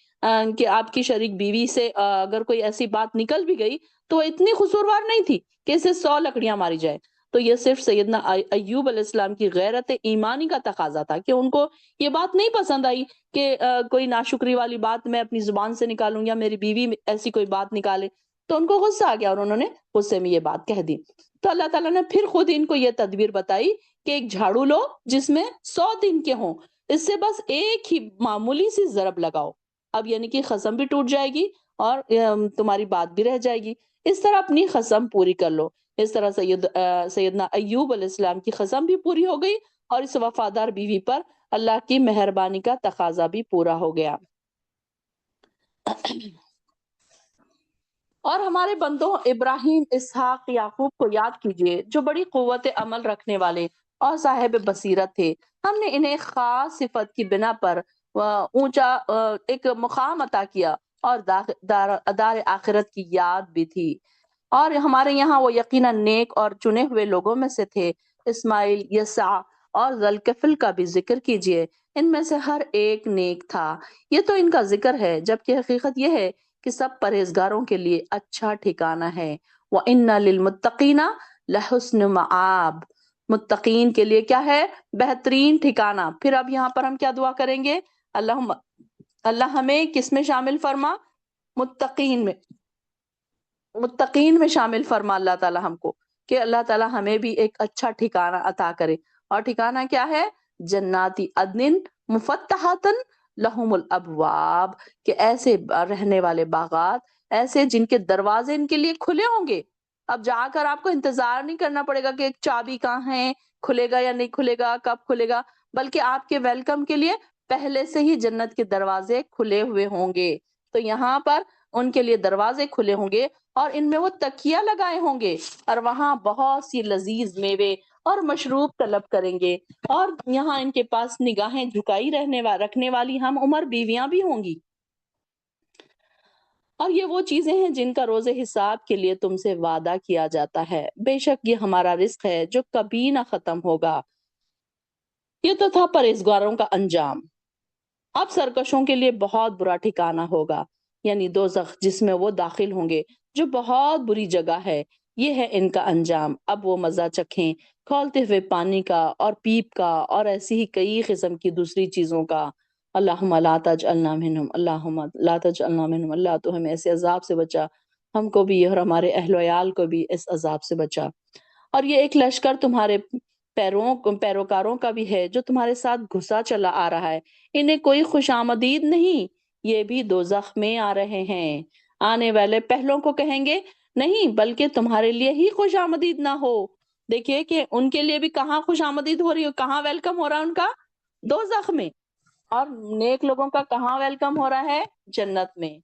کہ آپ کی شریک بیوی سے اگر کوئی ایسی بات نکل بھی گئی تو وہ اتنی قصوروار نہیں تھی کہ اسے 100 لکڑیاں ماری جائے۔ تو یہ صرف سیدنا ایوب علیہ السلام کی غیرت ایمانی کا تقاضا تھا کہ ان کو یہ بات نہیں پسند آئی کہ کوئی ناشکری والی بات میں اپنی زبان سے نکالوں یا میری بیوی ایسی کوئی بات نکالے، تو ان کو غصہ آ گیا اور انہوں نے غصے میں یہ بات کہہ دی۔ تو اللہ تعالیٰ نے پھر خود ان کو یہ تدبیر بتائی کہ ایک جھاڑو لو جس میں 100 دن کے ہوں، اس سے بس ایک ہی معمولی سی ضرب لگاؤ، اب یعنی کہ قسم بھی ٹوٹ جائے گی اور تمہاری بات بھی رہ جائے گی، اس طرح اپنی قسم پوری کر لو۔ اس طرح سیدنا ایوب علیہ السلام کی قسم بھی پوری ہو گئی، اور اس وفادار بیوی پر اللہ کی مہربانی کا تقاضا بھی پورا ہو گیا۔ اور ہمارے بندوں ابراہیم، اسحاق، یعقوب کو یاد کیجئے جو بڑی قوت عمل رکھنے والے اور صاحب بصیرت تھے۔ ہم نے انہیں خاص صفت کی بنا پر اونچا ایک مقام عطا کیا، اور دار آخرت کی یاد بھی تھی۔ اور ہمارے یہاں وہ یقیناً نیک اور چنے ہوئے لوگوں میں سے تھے۔ اسماعیل، یسع اور ذوالکفل کا بھی ذکر کیجئے، ان میں سے ہر ایک نیک تھا۔ یہ تو ان کا ذکر ہے، جبکہ حقیقت یہ ہے کہ سب پرہیزگاروں کے لیے اچھا ٹھکانہ ہے۔ وَإِنَّ لِلْمُتَّقِينَ لَحُسْنُ مَآب، متقین کے لیے کیا ہے؟ بہترین ٹھکانہ۔ پھر اب یہاں پر ہم کیا دعا کریں گے؟ اللہ ہمیں کس میں شامل فرما؟ متقین میں، متقین میں شامل فرما اللہ تعالیٰ ہم کو، کہ اللہ تعالیٰ ہمیں بھی ایک اچھا ٹھکانہ عطا کرے۔ اور ٹھکانہ کیا ہے؟ جناتی عدن مفتحاتن لہم الابواب، کہ ایسے رہنے والے باغات، ایسے جن کے دروازے ان کے لیے کھلے ہوں گے۔ اب جا کر آپ کو انتظار نہیں کرنا پڑے گا کہ ایک چابی کہاں ہے، کھلے گا یا نہیں کھلے گا، کب کھلے گا، بلکہ آپ کے ویلکم کے لیے پہلے سے ہی جنت کے دروازے کھلے ہوئے ہوں گے۔ تو یہاں پر ان کے لیے دروازے کھلے ہوں گے، اور ان میں وہ تکیہ لگائے ہوں گے، اور وہاں بہت سی لذیذ میوے اور مشروب طلب کریں گے، اور یہاں ان کے پاس نگاہیں جھکائی رکھنے والی ہم عمر بیویاں بھی ہوں گی۔ اور یہ وہ چیزیں ہیں جن کا روز حساب کے لیے تم سے وعدہ کیا جاتا ہے، بے شک یہ ہمارا رزق ہے جو کبھی نہ ختم ہوگا۔ یہ تو تھا پرہیزگاروں کا انجام۔ اب سرکشوں کے لیے بہت برا ٹھکانہ ہوگا، یعنی دوزخ، جس میں وہ داخل ہوں گے، جو بہت بری جگہ ہے۔ یہ ہے ان کا انجام، اب وہ مزہ چکھیں کھولتے ہوئے پانی کا اور پیپ کا اور ایسی ہی کئی قسم کی دوسری چیزوں کا۔ اللہم لا تجعلنا منہم، اللہم لا تجعلنا منہم، اللہ تو ہمیں ایسے عذاب سے بچا، ہم کو بھی اور ہمارے اہل وعیال کو بھی اس عذاب سے بچا۔ اور یہ ایک لشکر تمہارے پیروکاروں کا بھی ہے جو تمہارے ساتھ گھسا چلا آ رہا ہے، انہیں کوئی خوش آمدید نہیں، یہ بھی دوزخ میں آ رہے ہیں۔ آنے والے پہلوں کو کہیں گے نہیں، بلکہ تمہارے لیے ہی خوش آمدید نہ ہو۔ دیکھیے کہ ان کے لیے بھی کہاں خوش آمدید ہو رہی ہو، کہاں ویلکم ہو رہا ہے ان کا؟ دوزخ میں۔ اور نیک لوگوں کا کہاں ویلکم ہو رہا ہے؟ جنت میں۔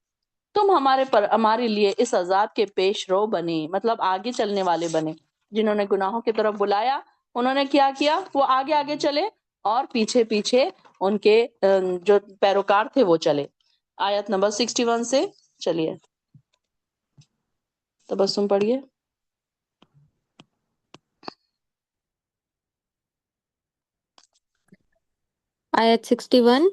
تم ہمارے لیے اس عذاب کے پیش رو بنے، مطلب آگے چلنے والے بنے۔ جنہوں نے گناہوں کی طرف بلایا، انہوں نے کیا کیا؟ وہ آگے آگے چلے، اور پیچھے پیچھے ان کے جو پیروکار تھے وہ چلے۔ آیت نمبر 61 سے چلیے تبسم پڑھیے. آیت 61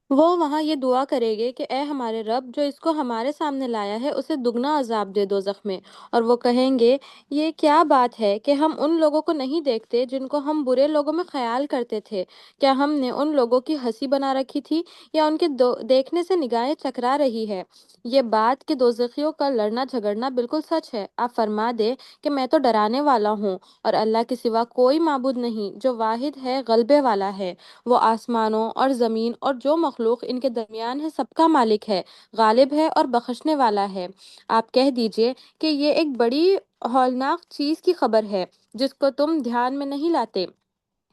وہ وہاں یہ دعا کرے گے کہ اے ہمارے رب جو اس کو ہمارے سامنے لایا ہے اسے دگنا عذاب دے دوزخ میں، اور وہ کہیں گے یہ کیا بات ہے کہ ہم ان لوگوں کو نہیں دیکھتے جن کو ہم برے لوگوں میں خیال کرتے تھے، کیا ہم نے ان لوگوں کی ہنسی بنا رکھی تھی یا ان کے دیکھنے سے نگاہیں چکرا رہی ہے؟ یہ بات کہ دوزخیوں کا لڑنا جھگڑنا بالکل سچ ہے. آپ فرما دے کہ میں تو ڈرانے والا ہوں اور اللہ کے سوا کوئی معبود نہیں جو واحد ہے غلبے والا ہے، وہ آسمانوں اور زمین اور جو مخلوق ان کے درمیان ہے سب کا مالک ہے، غالب ہے اور بخشنے والا ہے. آپ کہہ دیجئے کہ یہ ایک بڑی ہولناک چیز کی خبر ہے جس کو تم دھیان میں نہیں لاتے.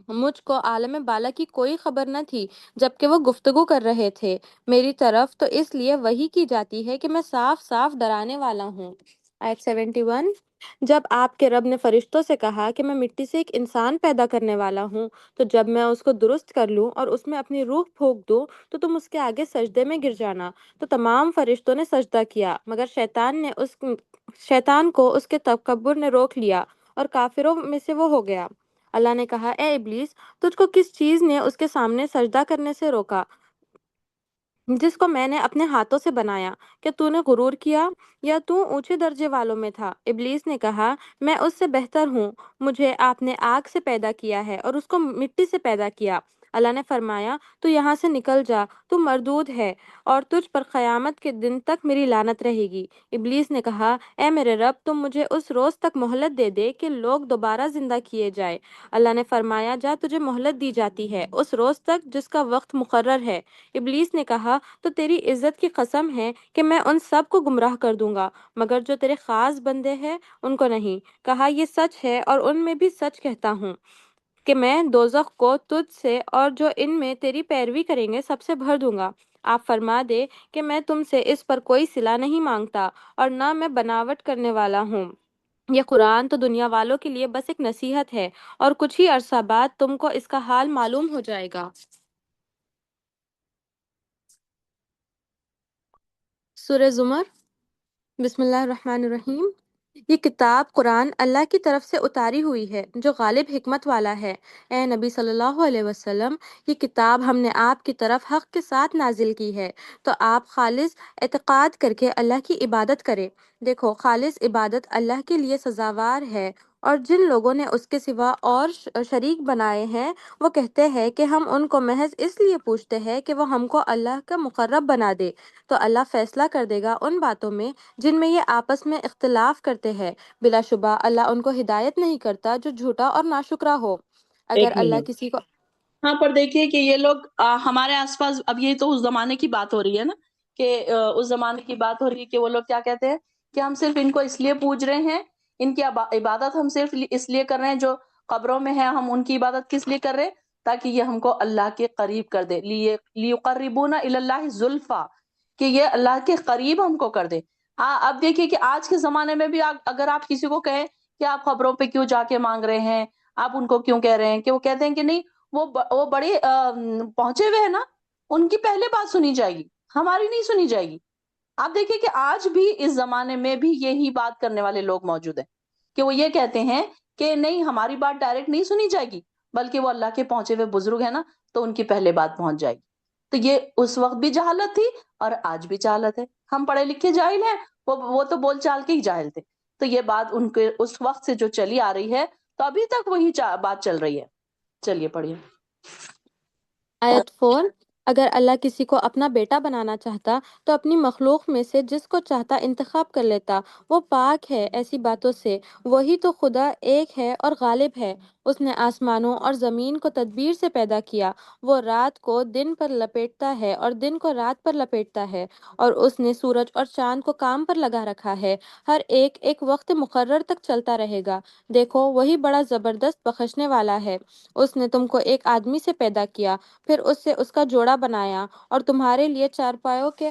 مجھ کو عالم بالا کی کوئی خبر نہ تھی جبکہ وہ گفتگو کر رہے تھے میری طرف، تو اس لیے وحی کی جاتی ہے کہ میں صاف صاف ڈرانے والا ہوں. آیت 71 جب آپ کے رب نے فرشتوں سے کہا کہ میں مٹی سے ایک انسان پیدا کرنے والا ہوں، تو جب میں اس کو درست کر لوں اور اس میں اپنی روح پھونک دوں تو تم اس کے آگے سجدے میں گر جانا. تو تمام فرشتوں نے سجدہ کیا مگر شیطان کو اس کے تکبر نے روک لیا اور کافروں میں سے وہ ہو گیا. اللہ نے کہا اے ابلیس، تجھ کو کس چیز نے اس کے سامنے سجدہ کرنے سے روکا جس کو میں نے اپنے ہاتھوں سے بنایا؟ کہ تو نے غرور کیا یا تو اونچے درجے والوں میں تھا؟ ابلیس نے کہا میں اس سے بہتر ہوں، مجھے آپ نے آگ سے پیدا کیا ہے اور اس کو مٹی سے پیدا کیا. اللہ نے فرمایا تو یہاں سے نکل جا، تو مردود ہے اور تجھ پر قیامت کے دن تک میری لعنت رہے گی. ابلیس نے کہا اے میرے رب، تم مجھے اس روز تک مہلت دے دے کہ لوگ دوبارہ زندہ کیے جائے. اللہ نے فرمایا جا، تجھے مہلت دی جاتی ہے اس روز تک جس کا وقت مقرر ہے. ابلیس نے کہا تو تیری عزت کی قسم ہے کہ میں ان سب کو گمراہ کر دوں گا مگر جو تیرے خاص بندے ہیں ان کو نہیں. کہا یہ سچ ہے اور ان میں بھی سچ کہتا ہوں کہ میں دوزخ کو تجھ سے اور جو ان میں تیری پیروی کریں گے سب سے بھر دوں گا. آپ فرما دے کہ میں تم سے اس پر کوئی صلہ نہیں مانگتا اور نہ میں بناوٹ کرنے والا ہوں. یہ قرآن تو دنیا والوں کے لیے بس ایک نصیحت ہے اور کچھ ہی عرصہ بعد تم کو اس کا حال معلوم ہو جائے گا. سورہ زمر. بسم اللہ الرحمن الرحیم. یہ کتاب قرآن اللہ کی طرف سے اتاری ہوئی ہے جو غالب حکمت والا ہے. اے نبی صلی اللہ علیہ وسلم، یہ کتاب ہم نے آپ کی طرف حق کے ساتھ نازل کی ہے تو آپ خالص اعتقاد کر کے اللہ کی عبادت کریں. دیکھو خالص عبادت اللہ کے لیے سزاوار ہے، اور جن لوگوں نے اس کے سوا اور شریک بنائے ہیں وہ کہتے ہیں کہ ہم ان کو محض اس لیے پوچھتے ہیں کہ وہ ہم کو اللہ کا مقرب بنا دے. تو اللہ فیصلہ کر دے گا ان باتوں میں جن میں یہ آپس میں اختلاف کرتے ہیں. بلا شبہ اللہ ان کو ہدایت نہیں کرتا جو جھوٹا اور ناشکرا ہو. اگر ایک اللہ منٹ کسی کو ہاں پر دیکھیے کہ یہ لوگ ہمارے آس پاس، اب یہ تو اس زمانے کی بات ہو رہی ہے نا، کہ اس زمانے کی بات ہو رہی ہے کہ وہ لوگ کیا کہتے ہیں کہ ہم صرف ان کو اس لیے پوج رہے ہیں، ان کی عبادت ہم صرف اس لیے کر رہے ہیں، جو قبروں میں ہیں ہم ان کی عبادت کس لیے کر رہے ہیں؟ تاکہ یہ ہم کو اللہ کے قریب کر دے، لیقربونا الی اللہ زلفا، کہ یہ اللہ کے قریب ہم کو کر دے. ہاں اب دیکھیے کہ آج کے زمانے میں بھی اگر آپ کسی کو کہیں کہ آپ قبروں پہ کیوں جا کے مانگ رہے ہیں، آپ ان کو کیوں کہہ رہے ہیں، کہ وہ کہتے ہیں کہ نہیں وہ بڑے پہنچے ہوئے ہیں نا، ان کی پہلے بات سنی جائے گی، ہماری نہیں سنی جائے گی. آپ دیکھیں کہ آج بھی اس زمانے میں بھی یہی بات کرنے والے لوگ موجود ہیں کہ وہ یہ کہتے ہیں کہ نہیں ہماری بات ڈائریکٹ نہیں سنی جائے گی، بلکہ وہ اللہ کے پہنچے ہوئے بزرگ ہیں نا تو ان کی پہلے بات پہنچ جائے گی. تو یہ اس وقت بھی جہالت تھی اور آج بھی جہالت ہے. ہم پڑھے لکھے جاہل ہیں، وہ تو بول چال کے ہی جاہل تھے. تو یہ بات ان کے اس وقت سے جو چلی آ رہی ہے تو ابھی تک وہی بات چل رہی ہے. چلیے پڑھیے. آیت 4 اگر اللہ کسی کو اپنا بیٹا بنانا چاہتا تو اپنی مخلوق میں سے جس کو چاہتا انتخاب کر لیتا. وہ پاک ہے ایسی باتوں سے، وہی تو خدا ایک ہے اور غالب ہے. اس نے آسمانوں اور زمین کو تدبیر سے پیدا کیا. وہ رات کو دن پر لپیٹتا ہے اور دن کو رات پر لپیٹتا ہے، اور اس نے سورج اور چاند کو کام پر لگا رکھا ہے. ہر ایک ایک وقت مقرر تک چلتا رہے گا. دیکھو وہی بڑا زبردست بخشنے والا ہے. اس نے تم کو ایک آدمی سے پیدا کیا، پھر اس سے اس کا جوڑا بنایا اور تمہارے لیے چارپائیوں کے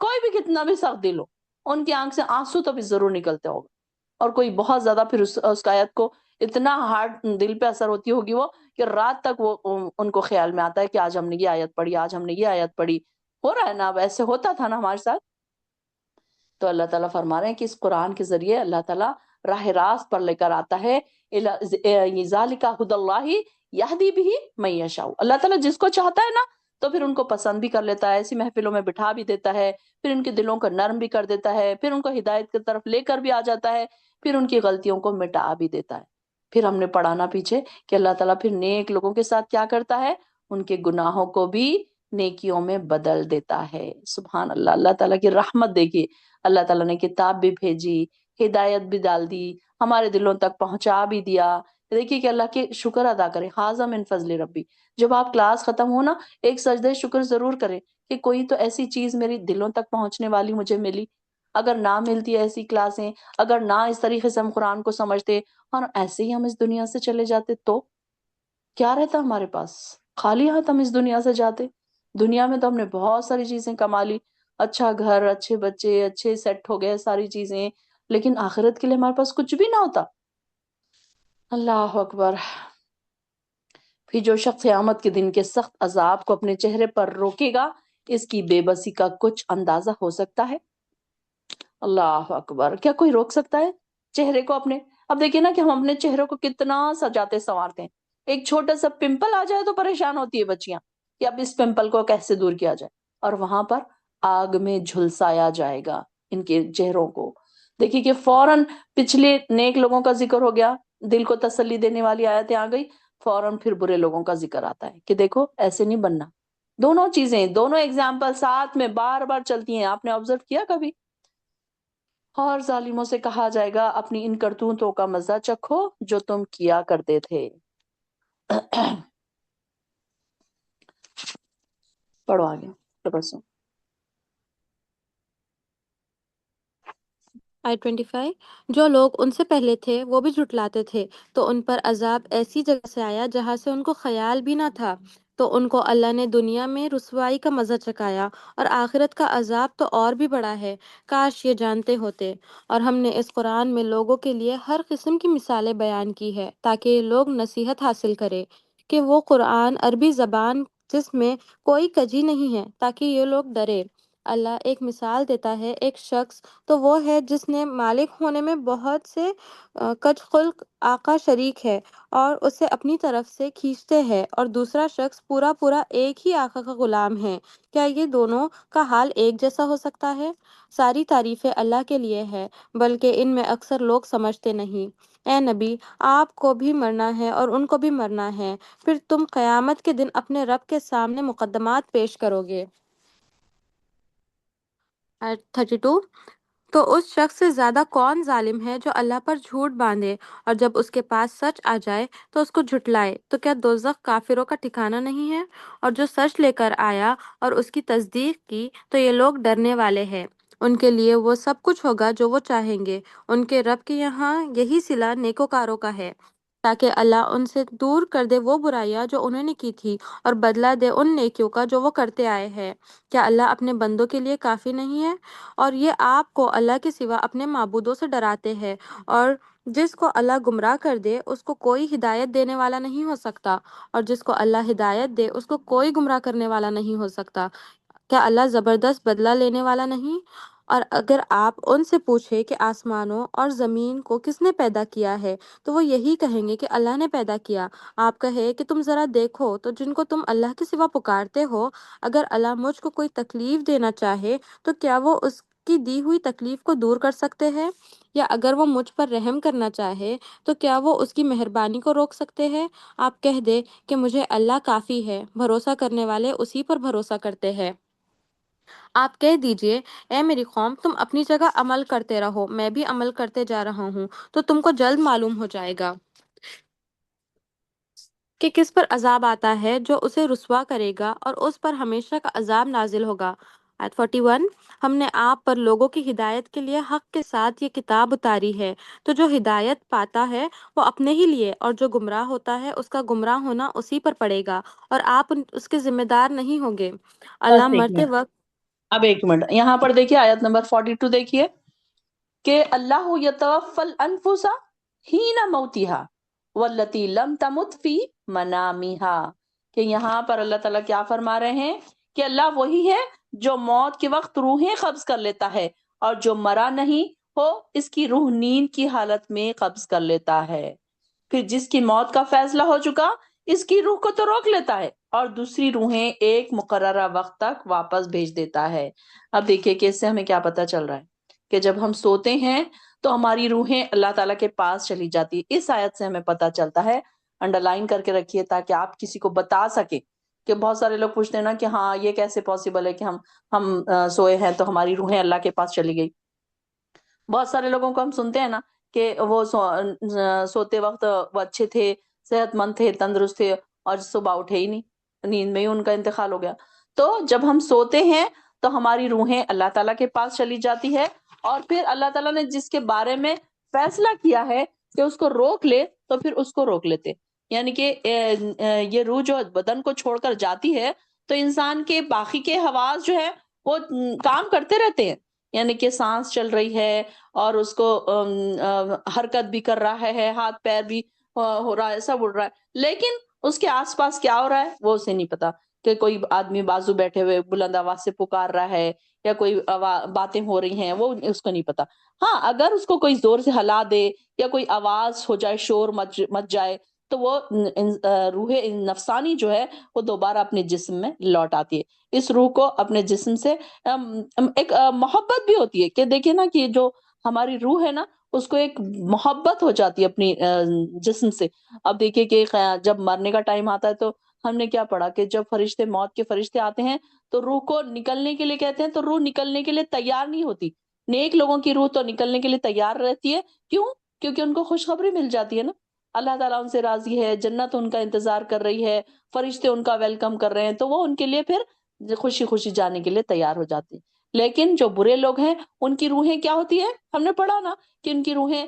کوئی بھی کتنا بھی سخت دل ہو، ان کی آنکھ سے آنسو تو بھی ضرور نکلتے ہوگا، اور کوئی بہت زیادہ پھر اس آیت کو اتنا ہارڈ دل پہ اثر ہوتی ہوگی وہ، کہ رات تک وہ ان کو خیال میں آتا ہے کہ آج ہم نے یہ آیت پڑھی، آج ہم نے یہ آیت پڑھی. ہو رہا ہے نا، اب ایسے ہوتا تھا نا ہمارے ساتھ. تو اللہ تعالیٰ فرما رہے ہیں کہ اس قرآن کے ذریعے اللہ تعالیٰ راہ راست پر لے کر آتا ہے. ذالک ھدی اللہ یہدی بہ من یشاء. اللہ تعالیٰ جس کو چاہتا ہے نا تو پھر ان کو پسند بھی کر لیتا ہے، ایسی محفلوں میں بٹھا بھی دیتا ہے، پھر ان کے دلوں کو نرم بھی کر دیتا ہے، پھر ان کو ہدایت کی طرف لے کر بھی آ جاتا ہے، پھر ان کی غلطیوں کو مٹا بھی دیتا ہے. پھر ہم نے پڑھا نا پیچھے کہ اللہ تعالیٰ پھر نیک لوگوں کے ساتھ کیا کرتا ہے، ان کے گناہوں کو بھی نیکیوں میں بدل دیتا ہے. سبحان اللہ. اللہ تعالیٰ کی رحمت دیکھیے، اللہ تعالیٰ نے کتاب بھی بھیجی، ہدایت بھی ڈال دی، ہمارے دلوں تک پہنچا بھی دیا. دیکھیے کہ اللہ کے شکر ادا کریں. ھذا من فضل ربی. جب آپ کلاس ختم ہو نا، ایک سجدہ شکر ضرور کریں کہ کوئی تو ایسی چیز میری دلوں تک پہنچنے والی مجھے ملی. اگر نہ ملتی ایسی کلاسیں، اگر نہ اس طریقے سے ہم قرآن کو سمجھتے اور ایسے ہی ہم اس دنیا سے چلے جاتے، تو کیا رہتا ہمارے پاس؟ خالی ہاتھ ہم اس دنیا سے جاتے. دنیا میں تو ہم نے بہت ساری چیزیں کما لی، اچھا گھر، اچھے بچے، اچھے سیٹ ہو گئے ساری چیزیں، لیکن آخرت کے لیے ہمارے پاس کچھ بھی نہ ہوتا. اللہ اکبر. پھر جو شخص قیامت کے دن کے سخت عذاب کو اپنے چہرے پر روکے گا، اس کی بے بسی کا کچھ اندازہ ہو سکتا ہے؟ اللہ اکبر. کیا کوئی روک سکتا ہے چہرے کو اپنے؟ اب دیکھیں نا کہ ہم اپنے چہروں کو کتنا سجاتے سنوارتے ہیں. ایک چھوٹا سا پمپل آ جائے تو پریشان ہوتی ہے بچیاں کہ اب اس پمپل کو کیسے دور کیا جائے، اور وہاں پر آگ میں جھلسایا جائے گا ان کے چہروں کو. دیکھیے کہ فوراً پچھلے نیک لوگوں کا ذکر ہو گیا، دل کو تسلی دینے والی آیتیں آ گئی، فوراً پھر برے لوگوں کا ذکر آتا ہے کہ دیکھو ایسے نہیں بننا. دونوں چیزیں، دونوں ایگزامپل ساتھ میں بار بار چلتی ہیں. آپ نے آبزرو کیا کبھی؟ اور ظالموں سے کہا جائے گا اپنی ان کرتوتوں کا مزہ چکھو جو تم کیا کرتے تھے. پڑھو آگے. پرسوں آیت 25 جو لوگ ان سے پہلے تھے وہ بھی جھٹلاتے تھے، تو ان پر عذاب ایسی جگہ سے آیا جہاں سے ان کو خیال بھی نہ تھا، تو ان کو اللہ نے دنیا میں رسوائی کا مزہ چکھایا، اور آخرت کا عذاب تو اور بھی بڑا ہے. کاش یہ جانتے ہوتے. اور ہم نے اس قرآن میں لوگوں کے لیے ہر قسم کی مثالیں بیان کی ہے تاکہ یہ لوگ نصیحت حاصل کرے کہ وہ قرآن عربی زبان جس میں کوئی کجی نہیں ہے، تاکہ یہ لوگ ڈرے. اللہ ایک مثال دیتا ہے، ایک شخص تو وہ ہے جس نے مالک ہونے میں بہت سے کج خلق آقا شریک ہے اور اسے اپنی طرف سے کھینچتے ہیں، اور دوسرا شخص پورا پورا ایک ہی آقا کا غلام ہے. کیا یہ دونوں کا حال ایک جیسا ہو سکتا ہے؟ ساری تعریفیں اللہ کے لیے ہے، بلکہ ان میں اکثر لوگ سمجھتے نہیں. اے نبی، آپ کو بھی مرنا ہے اور ان کو بھی مرنا ہے، پھر تم قیامت کے دن اپنے رب کے سامنے مقدمات پیش کرو گے. 32 تو اس شخص سے زیادہ کون ظالم ہے جو اللہ پر جھوٹ باندھے اور جب اس کے پاس سچ آ جائے تو اس کو جھٹلائے. تو کیا دوزخ کافروں کا ٹھکانہ نہیں ہے؟ اور جو سچ لے کر آیا اور اس کی تصدیق کی تو یہ لوگ ڈرنے والے ہیں. ان کے لیے وہ سب کچھ ہوگا جو وہ چاہیں گے، ان کے رب کے یہاں یہی صلہ نیکوکاروں کا ہے، تاکہ اللہ ان سے دور کر دے وہ برائیاں جو انہوں نے کی تھی اور بدلہ دے ان نیکیوں کا جو وہ کرتے آئے ہیں. کیا اللہ اپنے بندوں کے لیے کافی نہیں ہے؟ اور یہ آپ کو اللہ کے سوا اپنے معبودوں سے ڈراتے ہیں، اور جس کو اللہ گمراہ کر دے اس کو کوئی ہدایت دینے والا نہیں ہو سکتا، اور جس کو اللہ ہدایت دے اس کو کوئی گمراہ کرنے والا نہیں ہو سکتا. کیا اللہ زبردست بدلہ لینے والا نہیں؟ اور اگر آپ ان سے پوچھیں کہ آسمانوں اور زمین کو کس نے پیدا کیا ہے تو وہ یہی کہیں گے کہ اللہ نے پیدا کیا. آپ کہے کہ تم ذرا دیکھو تو جن کو تم اللہ کے سوا پکارتے ہو، اگر اللہ مجھ کو کوئی تکلیف دینا چاہے تو کیا وہ اس کی دی ہوئی تکلیف کو دور کر سکتے ہیں؟ یا اگر وہ مجھ پر رحم کرنا چاہے تو کیا وہ اس کی مہربانی کو روک سکتے ہیں؟ آپ کہہ دے کہ مجھے اللہ کافی ہے، بھروسہ کرنے والے اسی پر بھروسہ کرتے ہیں. آپ کہہ دیجئے اے میری قوم، تم اپنی جگہ عمل کرتے رہو، میں بھی عمل کرتے جا رہا ہوں، تو تم کو جلد معلوم ہو جائے گا کہ کس پر عذاب آتا ہے جو اسے رسوا کرے گا اور اس پر ہمیشہ کا عذاب نازل ہوگا. آیت 41 ہم نے آپ پر لوگوں کی ہدایت کے لیے حق کے ساتھ یہ کتاب اتاری ہے، تو جو ہدایت پاتا ہے وہ اپنے ہی لیے، اور جو گمراہ ہوتا ہے اس کا گمراہ ہونا اسی پر پڑے گا، اور آپ اس کے ذمہ دار نہیں ہوں گے. بس اللہ ایک مرتے منٹ، وقت اب ایک منٹ یہاں پر دیکھیے آیت نمبر 42 دیکھیے کہ اللہ یتوفی الانفس حین موتہا والتی لم تمت فی منامہا، کہ یہاں پر اللہ تعالیٰ کیا فرما رہے ہیں کہ اللہ وہی ہے جو موت کے وقت روحیں قبض کر لیتا ہے، اور جو مرا نہیں ہو اس کی روح نیند کی حالت میں قبض کر لیتا ہے، پھر جس کی موت کا فیصلہ ہو چکا اس کی روح کو تو روک لیتا ہے اور دوسری روحیں ایک مقررہ وقت تک واپس بھیج دیتا ہے۔ اب دیکھیے کہ اس سے ہمیں کیا پتہ چل رہا ہے کہ جب ہم سوتے ہیں تو ہماری روحیں اللہ تعالیٰ کے پاس چلی جاتی ہے۔ اس آیت سے ہمیں پتہ چلتا ہے، انڈر لائن کر کے رکھیے تاکہ آپ کسی کو بتا سکیں، کہ بہت سارے لوگ پوچھتے ہیں نا کہ ہاں یہ کیسے پاسبل ہے کہ ہم سوئے ہیں تو ہماری روحیں اللہ کے پاس چلی گئی۔ بہت سارے لوگوں کو ہم سنتے ہیں نا کہ وہ سوتے وقت وہ اچھے تھے، صحت مند تھے، تندرست تھے، اور صبح اٹھے ہی نہیں، نیند میں ہی ان کا انتقال ہو گیا۔ تو جب ہم سوتے ہیں تو ہماری روحیں اللہ تعالیٰ کے پاس چلی جاتی ہے، اور پھر اللہ تعالیٰ نے جس کے بارے میں فیصلہ کیا ہے کہ اس کو روک لے تو پھر اس کو روک لیتے، یعنی کہ یہ روح جو بدن کو چھوڑ کر جاتی ہے تو انسان کے باقی کے حواس جو ہے وہ کام کرتے رہتے ہیں، یعنی کہ سانس چل رہی ہے اور اس کو حرکت بھی کر رہا ہے، ہاتھ پیر بھی ہو رہا ہے، سب اڑ رہا ہے، لیکن اس کے آس پاس کیا ہو رہا ہے وہ اسے نہیں پتا، کہ کوئی آدمی بازو بیٹھے ہوئے بلند آواز سے پکار رہا ہے یا کوئی باتیں ہو رہی ہیں وہ اس کو نہیں پتا۔ ہاں اگر اس کو کوئی زور سے ہلا دے یا کوئی آواز ہو جائے، شور مچ جائے، تو وہ روح نفسانی جو ہے وہ دوبارہ اپنے جسم میں لوٹ آتی ہے۔ اس روح کو اپنے جسم سے ایک محبت بھی ہوتی ہے، کہ دیکھیں نا کہ جو ہماری روح ہے نا اس کو ایک محبت ہو جاتی ہے اپنی جسم سے۔ اب دیکھیے کہ جب مرنے کا ٹائم آتا ہے تو ہم نے کیا پڑھا کہ جب فرشتے، موت کے فرشتے آتے ہیں تو روح کو نکلنے کے لیے کہتے ہیں، تو روح نکلنے کے لیے تیار نہیں ہوتی۔ نیک لوگوں کی روح تو نکلنے کے لیے تیار رہتی ہے، کیوں؟ کیونکہ ان کو خوشخبری مل جاتی ہے نا، اللہ تعالیٰ ان سے راضی ہے، جنت ان کا انتظار کر رہی ہے، فرشتے ان کا ویلکم کر رہے ہیں، تو وہ ان کے لیے پھر خوشی خوشی جانے کے لیے تیار ہو جاتی ہیں۔ لیکن جو برے لوگ ہیں ان کی روحیں کیا ہوتی ہے، ہم نے پڑھا نا کہ ان کی روحیں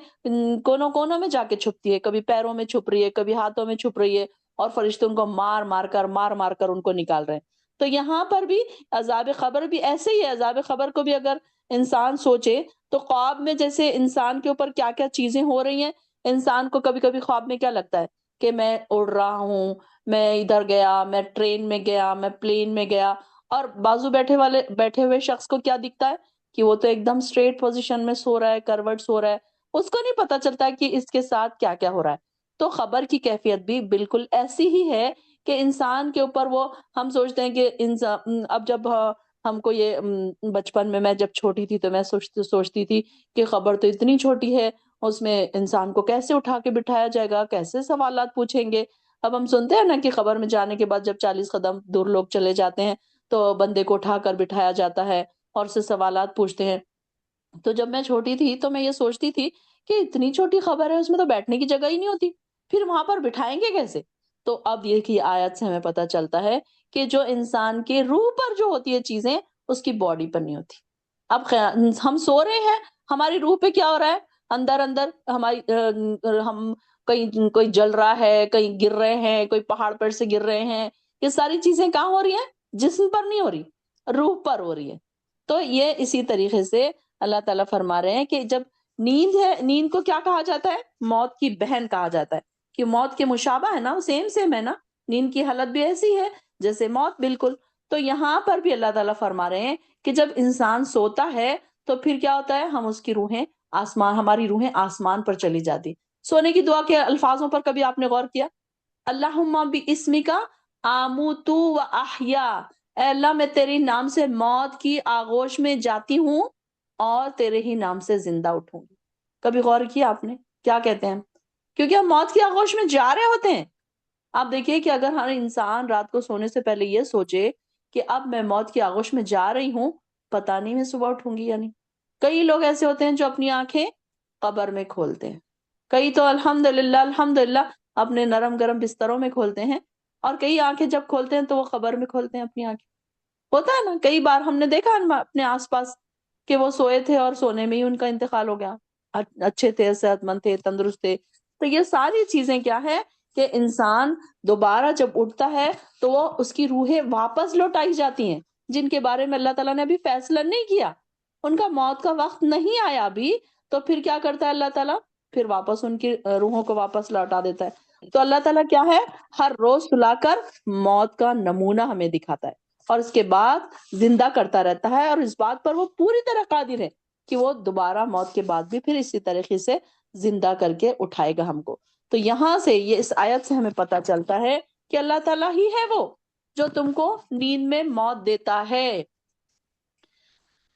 کونوں کونوں میں جا کے چھپتی ہے، کبھی پیروں میں چھپ رہی ہے، کبھی ہاتھوں میں چھپ رہی ہے، اور فرشتے ان کو مار مار کر ان کو نکال رہے ہیں۔ تو یہاں پر بھی عذاب قبر بھی ایسے ہی ہے۔ عذاب قبر کو بھی اگر انسان سوچے تو خواب میں جیسے انسان کے اوپر کیا کیا چیزیں ہو رہی ہیں، انسان کو کبھی کبھی خواب میں کیا لگتا ہے کہ میں اڑ رہا ہوں، میں ادھر گیا، میں ٹرین میں گیا، میں پلین میں گیا، اور بازو بیٹھے ہوئے شخص کو کیا دکھتا ہے کہ وہ تو ایک دم اسٹریٹ پوزیشن میں سو رہا ہے، کروٹ سو رہا ہے، اس کو نہیں پتا چلتا کہ اس کے ساتھ کیا کیا ہو رہا ہے۔ تو خبر کی کیفیت بھی بالکل ایسی ہی ہے کہ انسان کے اوپر وہ ہم سوچتے ہیں کہ اب جب ہم کو یہ بچپن میں جب چھوٹی تھی تو میں سوچتی تھی کہ خبر تو اتنی چھوٹی ہے، اس میں انسان کو کیسے اٹھا کے بٹھایا جائے گا، کیسے سوالات پوچھیں گے۔ اب ہم سنتے ہیں نا کہ خبر میں جانے کے بعد جب 40 قدم دور لوگ چلے جاتے ہیں تو بندے کو اٹھا کر بٹھایا جاتا ہے اور اس سے سوالات پوچھتے ہیں۔ تو جب میں چھوٹی تھی تو میں یہ سوچتی تھی کہ اتنی چھوٹی خبر ہے، اس میں تو بیٹھنے کی جگہ ہی نہیں ہوتی، پھر وہاں پر بٹھائیں گے کیسے؟ تو اب یہ کہ آیت سے ہمیں پتہ چلتا ہے کہ جو انسان کے روح پر جو ہوتی ہے چیزیں اس کی باڈی پر نہیں ہوتی۔ اب ہم سو رہے ہیں، ہماری روح پہ کیا ہو رہا ہے؟ اندر اندر ہماری ہم کہیں کوئی جل رہا ہے، کہیں گر رہے ہیں، کوئی پہاڑ پر سے گر رہے ہیں، یہ ساری چیزیں کہاں ہو رہی ہیں؟ جسم پر نہیں ہو رہی، روح پر ہو رہی ہے۔ تو یہ اسی طریقے سے اللہ تعالیٰ فرما رہے ہیں کہ جب نیند ہے، نیند کو کیا کہا جاتا ہے؟ موت کی بہن کہا جاتا ہے، کہ موت کے مشابہ ہے نا، سیم ہے نا، نیند کی حالت بھی ایسی ہے جیسے موت بالکل۔ تو یہاں پر بھی اللہ تعالیٰ فرما رہے ہیں کہ جب انسان سوتا ہے تو پھر کیا ہوتا ہے؟ ہم اس کی روحیں ہماری روحیں آسمان پر چلی جاتی۔ سونے کی دعا کے الفاظوں پر کبھی آپ نے غور کیا؟ اللہم باسمک آموت و احیا، اے اللہ میں تیرے نام سے موت کی آغوش میں جاتی ہوں اور تیرے ہی نام سے زندہ اٹھوں گی۔ کبھی غور کیا آپ نے کیا کہتے ہیں؟ کیونکہ ہم موت کی آغوش میں جا رہے ہوتے ہیں۔ آپ دیکھیے کہ اگر ہر انسان رات کو سونے سے پہلے یہ سوچے کہ اب میں موت کی آغوش میں جا رہی ہوں، پتہ نہیں میں صبح اٹھوں گی یا نہیں۔ کئی لوگ ایسے ہوتے ہیں جو اپنی آنکھیں قبر میں کھولتے ہیں، کئی تو الحمدللہ اپنے نرم گرم بستروں میں کھولتے ہیں، اور کئی آنکھیں جب کھولتے ہیں تو وہ قبر میں کھولتے ہیں اپنی آنکھیں۔ ہوتا ہے نا، کئی بار ہم نے دیکھا اپنے آس پاس کہ وہ سوئے تھے اور سونے میں ہی ان کا انتقال ہو گیا، اچھے تھے، صحت مند تھے، تندرست تھے۔ تو یہ ساری چیزیں کیا ہے کہ انسان دوبارہ جب اٹھتا ہے تو وہ اس کی روحیں واپس لوٹائی جاتی ہیں۔ جن کے بارے میں اللہ تعالیٰ نے ابھی فیصلہ نہیں کیا, ان کا موت کا وقت نہیں آیا ابھی, تو پھر کیا کرتا ہے اللہ تعالیٰ؟ پھر واپس ان کی روحوں کو واپس لوٹا دیتا ہے. تو اللہ تعالیٰ کیا ہے, ہر روز سلا کر موت کا نمونہ ہمیں دکھاتا ہے, اور اس کے بعد زندہ کرتا رہتا ہے, اور اس بات پر وہ پوری طرح قادر ہے کہ وہ دوبارہ موت کے بعد بھی پھر اسی طریقے سے زندہ کر کے اٹھائے گا ہم کو. تو یہاں سے یہ اس آیت سے ہمیں پتا چلتا ہے کہ اللہ تعالیٰ ہی ہے وہ جو تم کو نیند میں موت دیتا ہے,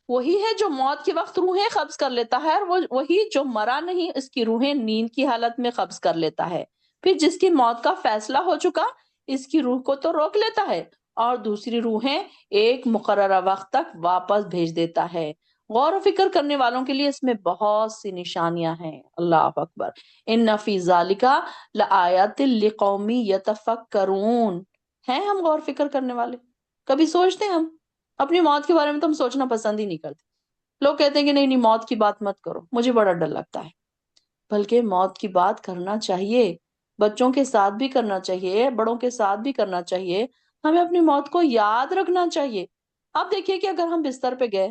وہی ہے جو موت کے وقت روحیں قبض کر لیتا ہے, اور وہی جو مرا نہیں اس کی روحیں نیند کی حالت میں قبض کر لیتا ہے. پھر جس کی موت کا فیصلہ ہو چکا اس کی روح کو تو روک لیتا ہے, اور دوسری روحیں ایک مقررہ وقت تک واپس بھیج دیتا ہے. غور و فکر کرنے والوں کے لیے اس میں بہت سی نشانیاں ہیں. اللہ اکبر. ان فی ذالک لآیات لقوم یتفکرون. ہیں ہم غور فکر کرنے والے؟ کبھی سوچتے ہیں ہم اپنی موت کے بارے میں؟ تو ہم سوچنا پسند ہی نہیں کرتے. لوگ کہتے ہیں کہ نہیں نہیں موت کی بات مت کرو, مجھے بڑا ڈر لگتا ہے. بلکہ موت کی بات کرنا چاہیے, بچوں کے ساتھ بھی کرنا چاہیے, بڑوں کے ساتھ بھی کرنا چاہیے. ہمیں اپنی موت کو یاد رکھنا چاہیے. اب دیکھیے کہ اگر ہم بستر پہ گئے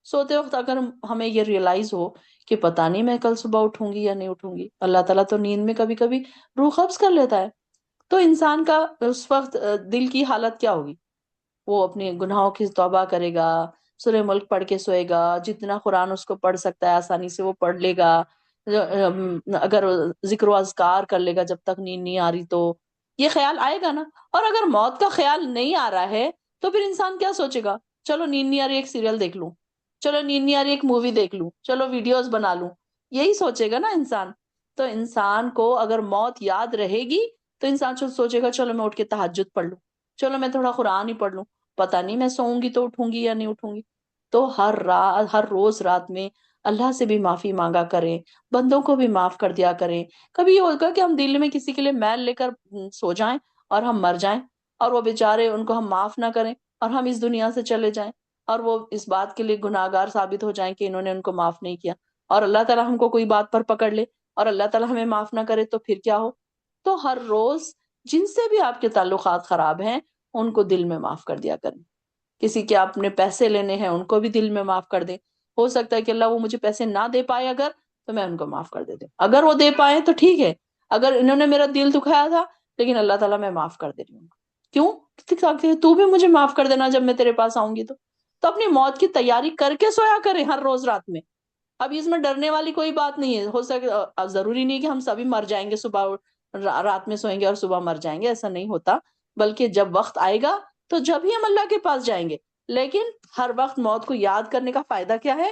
سوتے وقت, اگر ہمیں یہ ریئلائز ہو کہ پتہ نہیں میں کل صبح اٹھوں گی یا نہیں اٹھوں گی, اللہ تعالیٰ تو نیند میں کبھی کبھی روح قبض کر لیتا ہے, تو انسان کا اس وقت دل کی حالت کیا ہوگی؟ وہ اپنے گناہوں کی توبہ کرے گا, سورہ ملک پڑھ کے سوئے گا, جتنا قرآن اس کو پڑھ سکتا ہے آسانی سے وہ پڑھ لے گا, اگر ذکر و اذکار کر لے گا جب تک نیند نہیں آ رہی, تو یہ خیال آئے گا نا. اور اگر موت کا خیال نہیں آ رہا ہے تو پھر انسان کیا سوچے گا؟ چلو نیند نہیں آ رہی ایک سیریل دیکھ لوں, چلو نیند نہیں آ رہی ایک مووی دیکھ لوں, چلو ویڈیوز بنا لوں, یہی سوچے گا نا انسان. تو انسان کو اگر موت یاد رہے گی تو انسان سوچے گا چلو میں اٹھ کے تہجد پڑھ لوں, چلو میں تھوڑا قرآن ہی پڑھ لوں, پتہ نہیں میں سوؤں گی تو اٹھوں گی یا نہیں اٹھوں گی. تو ہر رات, ہر روز رات میں اللہ سے بھی معافی مانگا کریں, بندوں کو بھی معاف کر دیا کریں. کبھی یہ ہوگا کہ ہم دل میں کسی کے لیے میل لے کر سو جائیں اور ہم مر جائیں, اور وہ بیچارے ان کو ہم معاف نہ کریں, اور ہم اس دنیا سے چلے جائیں, اور وہ اس بات کے لیے گناہگار ثابت ہو جائیں کہ انہوں نے ان کو معاف نہیں کیا, اور اللہ تعالیٰ ہم کو کوئی بات پر پکڑ لے اور اللہ تعالیٰ ہمیں معاف نہ کرے, تو پھر کیا ہو؟ تو ہر روز جن سے بھی آپ کے تعلقات خراب ہیں ان کو دل میں معاف کر دیا کریں. کسی کے اپنے پیسے لینے ہیں ان کو بھی دل میں معاف کر دیں. ہو سکتا ہے کہ اللہ وہ مجھے پیسے نہ دے پائے اگر, تو میں ان کو معاف کر دیتی ہوں. اگر وہ دے پائے تو ٹھیک ہے, اگر انہوں نے میرا دل دکھایا تھا, لیکن اللہ تعالیٰ میں معاف کر دے رہی ہوں. کیوں؟ تو بھی مجھے معاف کر دینا جب میں تیرے پاس آؤں گی. تو اپنی موت کی تیاری کر کے سویا کریں ہر روز رات میں. اب اس میں ڈرنے والی کوئی بات نہیں ہے. ہو سکے ضروری نہیں کہ ہم سبھی مر جائیں گے, صبح رات میں سوئیں گے اور صبح مر جائیں گے, ایسا نہیں ہوتا. بلکہ جب وقت آئے گا تو جب ہی ہم اللہ کے پاس جائیں گے. لیکن ہر وقت موت کو یاد کرنے کا فائدہ کیا ہے؟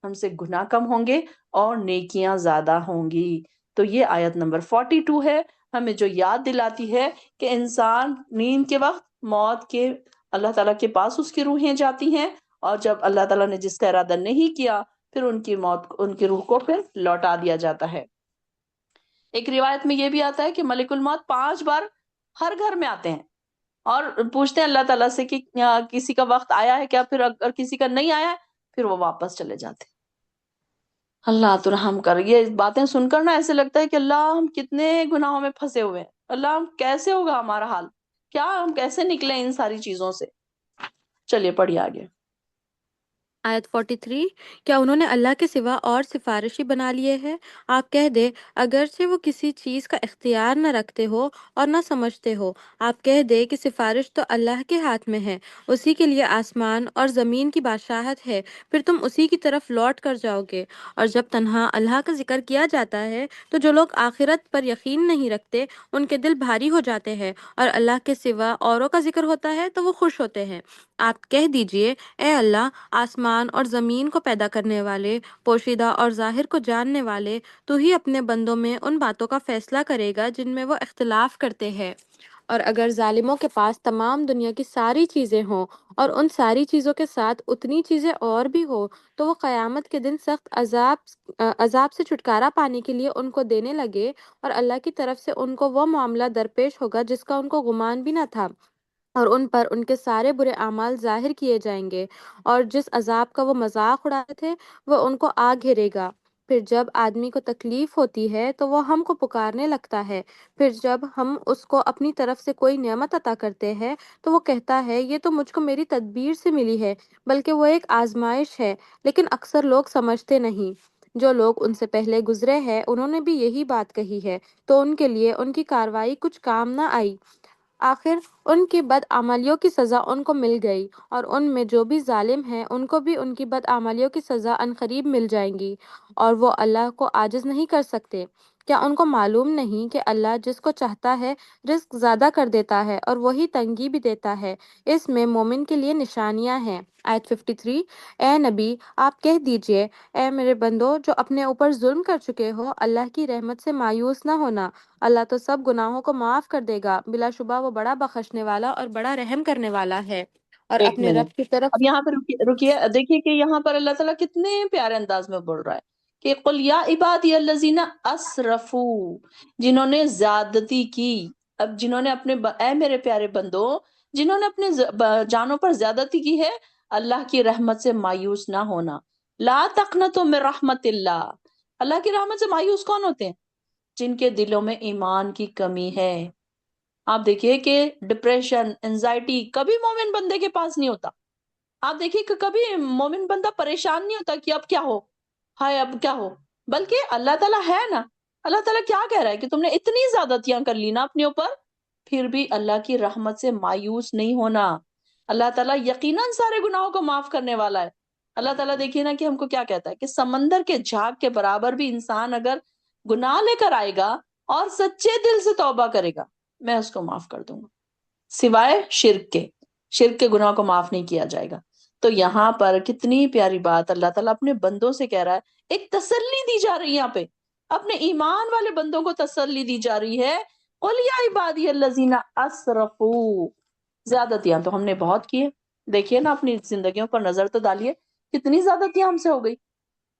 ہم سے گناہ کم ہوں گے اور نیکیاں زیادہ ہوں گی. تو یہ آیت نمبر 42 ہے, ہمیں جو یاد دلاتی ہے کہ انسان نیند کے وقت موت کے اللہ تعالیٰ کے پاس اس کی روحیں جاتی ہیں, اور جب اللہ تعالیٰ نے جس کا ارادہ نہیں کیا پھر ان کی موت, ان کی روح کو پھر لوٹا دیا جاتا ہے. ایک روایت میں یہ بھی آتا ہے کہ ملک الموت 5 بار ہر گھر میں آتے ہیں اور پوچھتے ہیں اللہ تعالیٰ سے کہ کسی کا وقت آیا ہے کیا. پھر اگر کسی کا نہیں آیا ہے پھر وہ واپس چلے جاتے ہیں. اللہ تو رحم کر. یہ باتیں سن کر نا ایسے لگتا ہے کہ اللہ ہم کتنے گناہوں میں پھنسے ہوئے ہیں, اللہ ہم کیسے ہوگا ہمارا حال, کیا ہم کیسے نکلیں ان ساری چیزوں سے. چلیے پڑھیے آگے. آیت 43 کیا انہوں نے اللہ کے سوا اور سفارشی بنا لیے ہیں؟ آپ کہہ دے اگرچہ وہ کسی چیز کا اختیار نہ رکھتے ہو اور نہ سمجھتے ہو, آپ کہہ دے کہ سفارش تو اللہ کے ہاتھ میں ہے, اسی کے لیے آسمان اور زمین کی بادشاہت ہے, پھر تم اسی کی طرف لوٹ کر جاؤ گے. اور جب تنہا اللہ کا ذکر کیا جاتا ہے تو جو لوگ آخرت پر یقین نہیں رکھتے ان کے دل بھاری ہو جاتے ہیں, اور اللہ کے سوا اوروں کا ذکر ہوتا ہے تو وہ خوش ہوتے ہیں. آپ کہہ دیجئے اے اللہ, آسمان اور زمین کو پیدا کرنے والے, پوشیدہ اور ظاہر کو جاننے والے, تو ہی اپنے بندوں میں ان باتوں کا فیصلہ کرے گا جن میں وہ اختلاف کرتے ہیں. اور اگر ظالموں کے پاس تمام دنیا کی ساری چیزیں ہوں اور ان ساری چیزوں کے ساتھ اتنی چیزیں اور بھی ہو, تو وہ قیامت کے دن سخت عذاب سے چھٹکارا پانے کے لیے ان کو دینے لگے, اور اللہ کی طرف سے ان کو وہ معاملہ درپیش ہوگا جس کا ان کو گمان بھی نہ تھا, اور ان پر ان کے سارے برے اعمال ظاہر کیے جائیں گے, اور جس عذاب کا وہ مذاق اڑاتے تھے وہ ان کو آ گھیرے گا. پھر جب آدمی کو تکلیف ہوتی ہے تو وہ ہم کو پکارنے لگتا ہے، پھر جب ہم اس کو اپنی طرف سے کوئی نعمت عطا کرتے ہیں تو وہ کہتا ہے یہ تو مجھ کو میری تدبیر سے ملی ہے، بلکہ وہ ایک آزمائش ہے۔ لیکن اکثر لوگ سمجھتے نہیں۔ جو لوگ ان سے پہلے گزرے ہیں انہوں نے بھی یہی بات کہی ہے، تو ان کے لیے ان کی کارروائی کچھ کام نہ آئی۔ آخر ان کی بدعملیوں کی سزا ان کو مل گئی، اور ان میں جو بھی ظالم ہیں ان کو بھی ان کی بدعملیوں کی سزا عنقریب مل جائیں گی، اور وہ اللہ کو عاجز نہیں کر سکتے۔ کیا ان کو معلوم نہیں کہ اللہ جس کو چاہتا ہے رزق زیادہ کر دیتا ہے اور وہی تنگی بھی دیتا ہے؟ اس میں مومن کے لیے نشانیاں ہیں۔ آیت 53، اے نبی آپ کہہ دیجئے، اے میرے بندو جو اپنے اوپر ظلم کر چکے ہو، اللہ کی رحمت سے مایوس نہ ہونا، اللہ تو سب گناہوں کو معاف کر دے گا، بلا شبہ وہ بڑا بخشنے والا اور بڑا رحم کرنے والا ہے۔ اور ایک اپنے منٹ، رب کی طرف اب یہاں پہ رکیے دیکھیے کہ یہاں پر اللہ تعالیٰ کتنے پیارے انداز میں بول رہا ہے کہ قل یا عبادی الذین اسرفو، جنہوں نے زیادتی کی۔ اب جنہوں نے اے میرے پیارے بندو، جنہوں نے اپنے جانوں پر زیادتی کی ہے، اللہ کی رحمت سے مایوس نہ ہونا۔ لا تقنطوا من رحمت اللہ، اللہ کی رحمت سے مایوس کون ہوتے ہیں؟ جن کے دلوں میں ایمان کی کمی ہے۔ آپ دیکھیے کہ ڈپریشن، انزائٹی کبھی مومن بندے کے پاس نہیں ہوتا۔ آپ دیکھیے کہ کبھی مومن بندہ پریشان نہیں ہوتا کہ اب کیا ہو، ہائے اب کیا ہو، بلکہ اللہ تعالیٰ ہے نا، اللہ تعالیٰ کیا کہہ رہا ہے کہ تم نے اتنی زیادتیاں کر لی نا اپنے اوپر، پھر بھی اللہ کی رحمت سے مایوس نہیں ہونا۔ اللہ تعالیٰ یقیناً سارے گناہوں کو معاف کرنے والا ہے۔ اللہ تعالیٰ دیکھیے نا کہ ہم کو کیا کہتا ہے کہ سمندر کے جھاگ کے برابر بھی انسان اگر گناہ لے کر آئے گا اور سچے دل سے توبہ کرے گا، میں اس کو معاف کر دوں گا، سوائے شرک کے گناہ کو معاف نہیں کیا جائے گا۔ تو یہاں پر کتنی پیاری بات اللہ تعالیٰ اپنے بندوں سے کہہ رہا ہے، ایک تسلی دی جا رہی ہے یہاں پہ، اپنے ایمان والے بندوں کو تسلی دی جا رہی ہے۔ قل یا عبادی الذین اسرفو، زیادتیاں تو ہم نے بہت کی ہے، دیکھیے نا اپنی زندگیوں پر نظر تو ڈالیے، کتنی زیادتیاں ہم سے ہو گئی،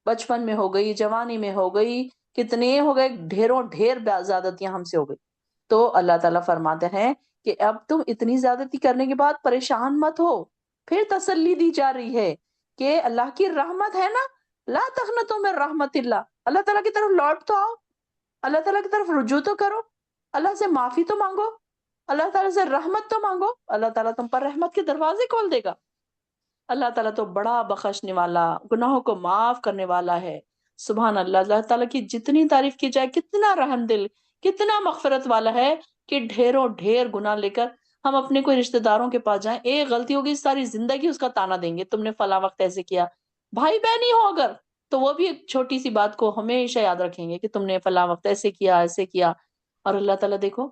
بچپن میں ہو گئی، جوانی میں ہو گئی، کتنے ہو گئے، ڈھیر زیادتیاں ہم سے ہو گئی۔ تو اللہ تعالیٰ فرماتے ہیں کہ اب تم اتنی زیادتی کرنے کے بعد پریشان مت ہو، پھر تسلی دی جا رہی ہے کہ اللہ کی رحمت ہے نا، لا تقنطوا من رحمت اللہ، اللہ تعالیٰ کی طرف لوٹ تو آؤ، اللہ تعالیٰ کی طرف رجوع تو کرو، اللہ سے معافی تو مانگو، اللہ تعالیٰ سے رحمت تو مانگو، اللہ تعالیٰ تم پر رحمت کے دروازے کھول دے گا۔ اللہ تعالیٰ تو بڑا بخشنے والا، گناہوں کو معاف کرنے والا ہے۔ سبحان اللہ، اللہ تعالیٰ کی جتنی تعریف کی جائے، کتنا رحم دل، کتنا مغفرت والا ہے کہ ڈھیروں ڈھیر گناہ لے کر ہم اپنے کوئی رشتہ داروں کے پاس جائیں، ایک غلطی ہوگی ساری زندگی اس کا تانا دیں گے، تم نے فلاں وقت ایسے کیا۔ بھائی بہن ہی ہو اگر تو وہ بھی ایک چھوٹی سی بات کو ہمیشہ یاد رکھیں گے کہ تم نے فلاں وقت ایسے کیا ایسے کیا۔ اور اللہ تعالیٰ دیکھو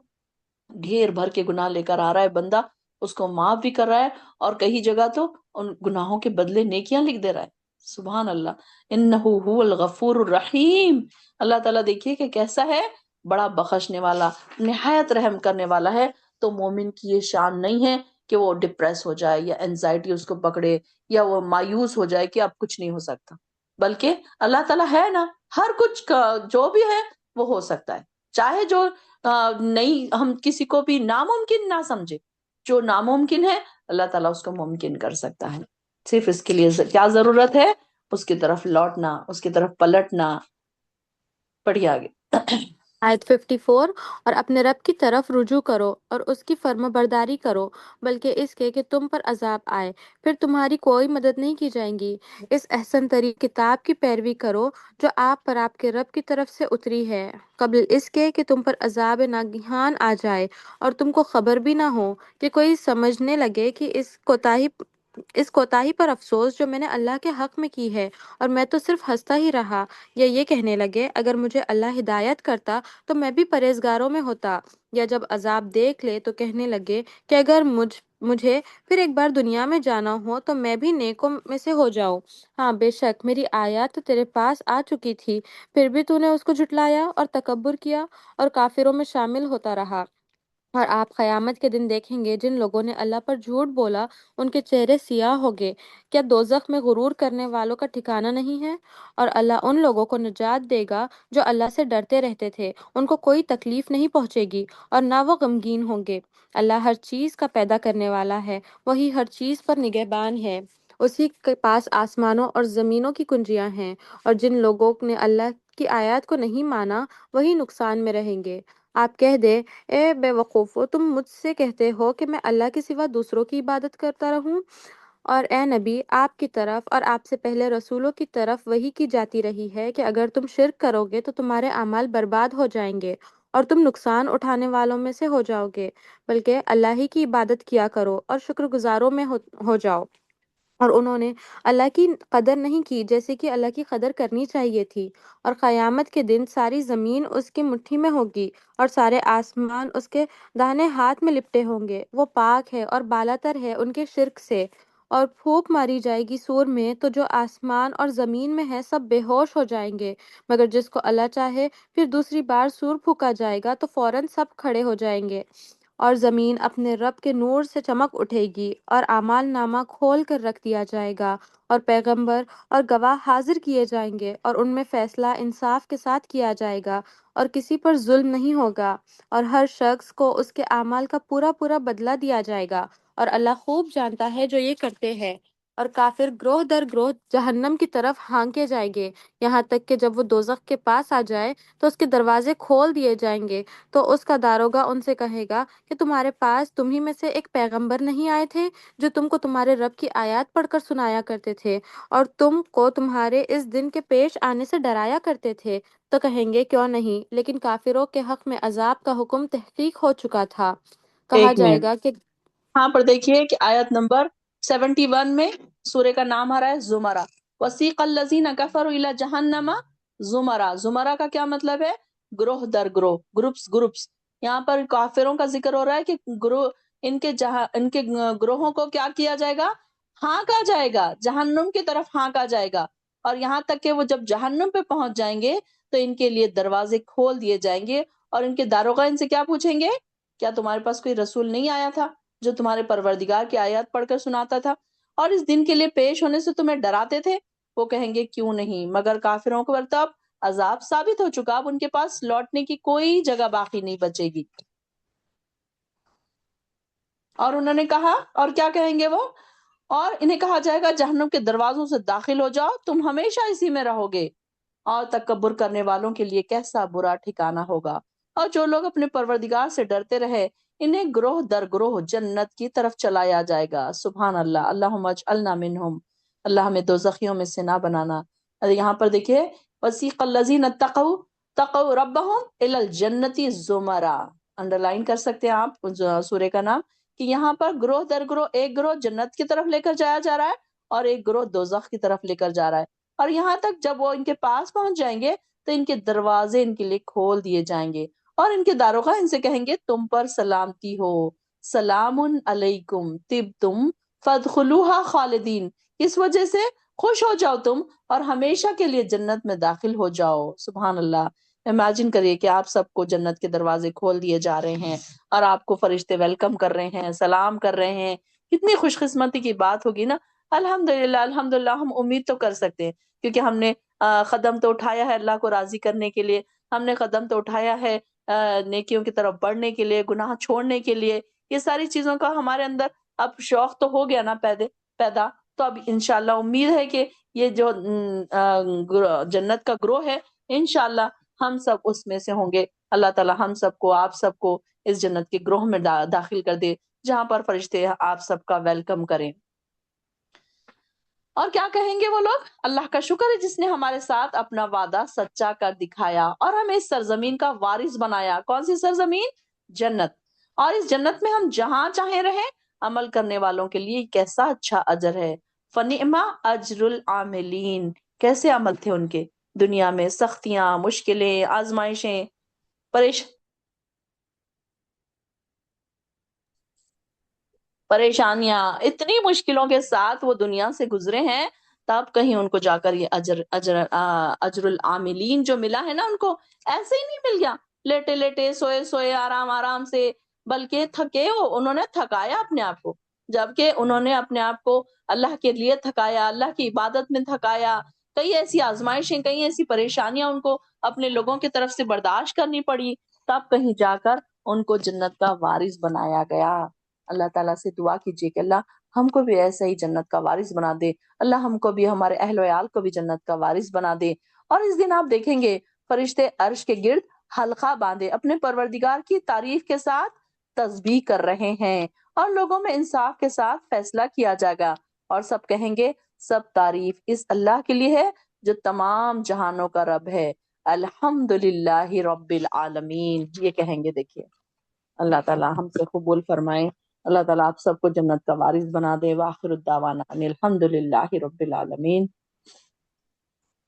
ڈھیر بھر کے گناہ لے کر آ رہا ہے بندہ، اس کو معاف بھی کر رہا ہے، اور کئی جگہ تو ان گناہوں کے بدلے نیکیاں لکھ دے رہا ہے۔ سبحان اللہ، انہ هو الغفور الرحیم۔ اللہ تعالیٰ دیکھیے کہ کیسا ہے، بڑا بخشنے والا، نہایت رحم کرنے والا ہے۔ تو مومن کی یہ شان نہیں ہے کہ وہ ڈپریس ہو جائے یا انزائٹی اس کو پکڑے یا وہ مایوس ہو جائے کہ اب کچھ نہیں ہو سکتا، بلکہ اللہ تعالیٰ ہے نا، ہر کچھ کا جو بھی ہے وہ ہو سکتا ہے، چاہے جو نہیں، ہم کسی کو بھی ناممکن نہ سمجھے، جو ناممکن ہے اللہ تعالیٰ اس کو ممکن کر سکتا ہے۔ صرف اس کے لیے کیا ضرورت ہے؟ اس کی طرف لوٹنا، اس کی طرف پلٹنا۔ پڑھیے آگے۔ آیت 54، اور اپنے رب کی طرف رجوع کرو اور اس کی فرما برداری کرو، بلکہ اس کے کہ تم پر عذاب آئے، پھر تمہاری کوئی مدد نہیں کی جائیں گی۔ اس احسن ترین کتاب کی پیروی کرو جو آپ پر آپ کے رب کی طرف سے اتری ہے، قبل اس کے کہ تم پر عذاب ناگہان آ جائے اور تم کو خبر بھی نہ ہو، کہ کوئی سمجھنے لگے کہ اس کوتاہی پر افسوس جو میں نے اللہ کے حق میں کی ہے، اور میں تو صرف ہنستا ہی رہا، یا یہ کہنے لگے اگر مجھے اللہ ہدایت کرتا تو میں بھی پرہیزگاروں میں ہوتا، یا جب عذاب دیکھ لے تو کہنے لگے کہ اگر مجھے پھر ایک بار دنیا میں جانا ہو تو میں بھی نیکوں میں سے ہو جاؤں۔ ہاں بے شک میری آیات تو تیرے پاس آ چکی تھی، پھر بھی تو نے اس کو جھٹلایا اور تکبر کیا اور کافروں میں شامل ہوتا رہا۔ اور آپ قیامت کے دن دیکھیں گے جن لوگوں نے اللہ پر جھوٹ بولا ان کے چہرے سیاہ ہوگے۔ کیا دوزخ میں غرور کرنے والوں کا ٹھکانہ نہیں ہے؟ اور اللہ ان لوگوں کو نجات دے گا جو اللہ سے ڈرتے رہتے تھے، ان کو کوئی تکلیف نہیں پہنچے گی اور نہ وہ غمگین ہوں گے۔ اللہ ہر چیز کا پیدا کرنے والا ہے، وہی ہر چیز پر نگہبان ہے۔ اسی کے پاس آسمانوں اور زمینوں کی کنجیاں ہیں، اور جن لوگوں نے اللہ کی آیات کو نہیں مانا وہی نقصان میں رہیں گے۔ آپ کہہ دے، اے بے وقوفو، تم مجھ سے کہتے ہو کہ میں اللہ کے سوا دوسروں کی عبادت کرتا رہوں؟ اور اے نبی، آپ کی طرف اور آپ سے پہلے رسولوں کی طرف وحی کی جاتی رہی ہے کہ اگر تم شرک کرو گے تو تمہارے اعمال برباد ہو جائیں گے اور تم نقصان اٹھانے والوں میں سے ہو جاؤ گے، بلکہ اللہ ہی کی عبادت کیا کرو اور شکر گزاروں میں ہو جاؤ۔ اور انہوں نے اللہ کی قدر نہیں کی جیسے کہ اللہ کی قدر کرنی چاہیے تھی، اور قیامت کے دن ساری زمین اس کی مٹھی میں ہوگی اور سارے آسمان اس کے داہنے ہاتھ میں لپٹے ہوں گے۔ وہ پاک ہے اور بالاتر ہے ان کے شرک سے، اور پھونک ماری جائے گی سور میں تو جو آسمان اور زمین میں ہے سب بے ہوش ہو جائیں گے، مگر جس کو اللہ چاہے پھر دوسری بار سور پھونکا جائے گا تو فوراً سب کھڑے ہو جائیں گے، اور زمین اپنے رب کے نور سے چمک اٹھے گی، اور اعمال نامہ کھول کر رکھ دیا جائے گا، اور پیغمبر اور گواہ حاضر کیے جائیں گے، اور ان میں فیصلہ انصاف کے ساتھ کیا جائے گا، اور کسی پر ظلم نہیں ہوگا، اور ہر شخص کو اس کے اعمال کا پورا پورا بدلہ دیا جائے گا، اور اللہ خوب جانتا ہے جو یہ کرتے ہیں۔ اور کافر گروہ در گروہ جہنم کی طرف ہانکے جائیں گے، یہاں تک کہ جب وہ دوزخ کے پاس آ جائے تو اس کے دروازے کھول دیے جائیں گے، تو اس کا داروغہ ان سے کہے گا کہ تمہارے پاس تمہیں میں سے ایک پیغمبر نہیں آئے تھے جو تم کو تمہارے رب کی آیات پڑھ کر سنایا کرتے تھے اور تم کو تمہارے اس دن کے پیش آنے سے ڈرایا کرتے تھے؟ تو کہیں گے کیوں نہیں، لیکن کافروں کے حق میں عذاب کا حکم تحقیق ہو چکا تھا۔ کہا ایک جائے منٹ، گا کہ یہاں پر دیکھیے کہ آیت نمبر 71 میں سورہ کا نام آ رہا ہے زمرہ۔ وسیق الذین کفروا الی جہنم زمرہ۔ زمرہ کا کیا مطلب ہے؟ گروہ در گروہ، گروپس گروپس۔ یہاں پر کافروں کا ذکر ہو رہا ہے کہ گروہ ان کے گروہوں کو کیا کیا جائے گا؟ ہانکا جائے گا، جہنم کی طرف ہانکا جائے گا، اور یہاں تک کہ وہ جب جہنم پہ پہنچ جائیں گے تو ان کے لیے دروازے کھول دیے جائیں گے، اور ان کے داروغہ ان سے کیا پوچھیں گے؟ کیا تمہارے پاس کوئی رسول نہیں آیا تھا جو تمہارے پروردگار کی آیات پڑھ کر سناتا تھا اور اس دن کے لیے پیش ہونے سے تمہیں ڈراتے تھے؟ وہ کہیں گے کیوں نہیں، مگر کافروں کو تو اب عذاب ثابت ہو چکا، اب ان کے پاس لوٹنے کی کوئی جگہ باقی نہیں بچے گی۔ اور انہوں نے کہا، اور کیا کہیں گے وہ؟ اور انہیں کہا جائے گا جہنم کے دروازوں سے داخل ہو جاؤ، تم ہمیشہ اسی میں رہو گے، اور تکبر کرنے والوں کے لیے کیسا برا ٹھکانہ ہوگا۔ اور جو لوگ اپنے پروردگار سے ڈرتے رہے انہیں گروہ در گروہ جنت کی طرف چلایا جائے گا۔ سبحان اللہ، اللہم اجعلنا منہم، اللہ ہمیں دوزخیوں میں سے نہ بنانا۔ یہاں پر دیکھیے، وسیق الذین تقوا ربہم الی الجنت زمرا، انڈر لائن کر سکتے ہیں آپ سورہ کا نام، کہ یہاں پر گروہ در گروہ، ایک گروہ جنت کی طرف لے کر جایا جا رہا ہے اور ایک گروہ دوزخ کی طرف لے کر جا رہا ہے، اور یہاں تک جب وہ ان کے پاس پہنچ جائیں گے تو ان کے دروازے ان کے لیے کھول دیے جائیں گے، اور ان کے داروغہ ان سے کہیں گے تم پر سلامتی ہو، سلام علیکم طبتم فادخلوها خالدین، اس وجہ سے خوش ہو جاؤ تم اور ہمیشہ کے لیے جنت میں داخل ہو جاؤ۔ سبحان اللہ، امیجن کریے کہ آپ سب کو جنت کے دروازے کھول دیے جا رہے ہیں اور آپ کو فرشتے ویلکم کر رہے ہیں، سلام کر رہے ہیں، کتنی خوش قسمتی کی بات ہوگی نا۔ الحمدللہ، الحمدللہ، ہم امید تو کر سکتے ہیں کیونکہ ہم نے قدم تو اٹھایا ہے اللہ کو راضی کرنے کے لیے، ہم نے قدم تو اٹھایا ہے نیکیوں کی طرف بڑھنے کے لیے، گناہ چھوڑنے کے لیے، یہ ساری چیزوں کا ہمارے اندر اب شوق تو ہو گیا نا پیدا، تو اب انشاءاللہ امید ہے کہ یہ جو جنت کا گروہ ہے انشاءاللہ ہم سب اس میں سے ہوں گے۔ اللہ تعالی ہم سب کو، آپ سب کو اس جنت کے گروہ میں داخل کر دے جہاں پر فرشتے آپ سب کا ویلکم کریں۔ اور کیا کہیں گے وہ لوگ؟ اللہ کا شکر ہے جس نے ہمارے ساتھ اپنا وعدہ سچا کر دکھایا اور ہمیں اس سرزمین کا وارث بنایا۔ کون سی سرزمین؟ جنت۔ اور اس جنت میں ہم جہاں چاہیں رہیں، عمل کرنے والوں کے لیے کیسا اچھا اجر ہے۔ فنعم اجر العاملین، کیسے عمل تھے ان کے دنیا میں، سختیاں، مشکلیں، آزمائشیں، پریشانیاں، اتنی مشکلوں کے ساتھ وہ دنیا سے گزرے ہیں، تب کہیں ان کو جا کر یہ اجر العاملین جو ملا ہے نا، ان کو ایسے ہی نہیں مل گیا لیٹے لیٹے، سوئے سوئے، آرام آرام سے، بلکہ تھکے ہو، انہوں نے تھکایا اپنے آپ کو، جبکہ انہوں نے اپنے آپ کو اللہ کے لیے تھکایا، اللہ کی عبادت میں تھکایا، کئی ایسی آزمائشیں، کئی ایسی پریشانیاں ان کو اپنے لوگوں کی طرف سے برداشت کرنی پڑی، تب کہیں جا کر ان کو جنت کا وارث بنایا گیا۔ اللہ تعالیٰ سے دعا کیجیے کہ اللہ ہم کو بھی ایسا ہی جنت کا وارث بنا دے، اللہ ہم کو بھی ہمارے اہل و عیال کو بھی جنت کا وارث بنا دے۔ اور اس دن آپ دیکھیں گے فرشتے عرش کے گرد حلقہ باندھے اپنے پروردگار کی تعریف کے ساتھ تسبیح کر رہے ہیں، اور لوگوں میں انصاف کے ساتھ فیصلہ کیا جائے گا، اور سب کہیں گے سب تعریف اس اللہ کے لیے ہے جو تمام جہانوں کا رب ہے، الحمدللہ رب العالمین، یہ کہیں گے۔ دیکھیے اللہ تعالیٰ ہم سے قبول فرمائے، اللہ تعالیٰ آپ سب کو جنت کا وارث بنا دے۔ وآخر الدعوانا ان الحمدللہ رب العالمین۔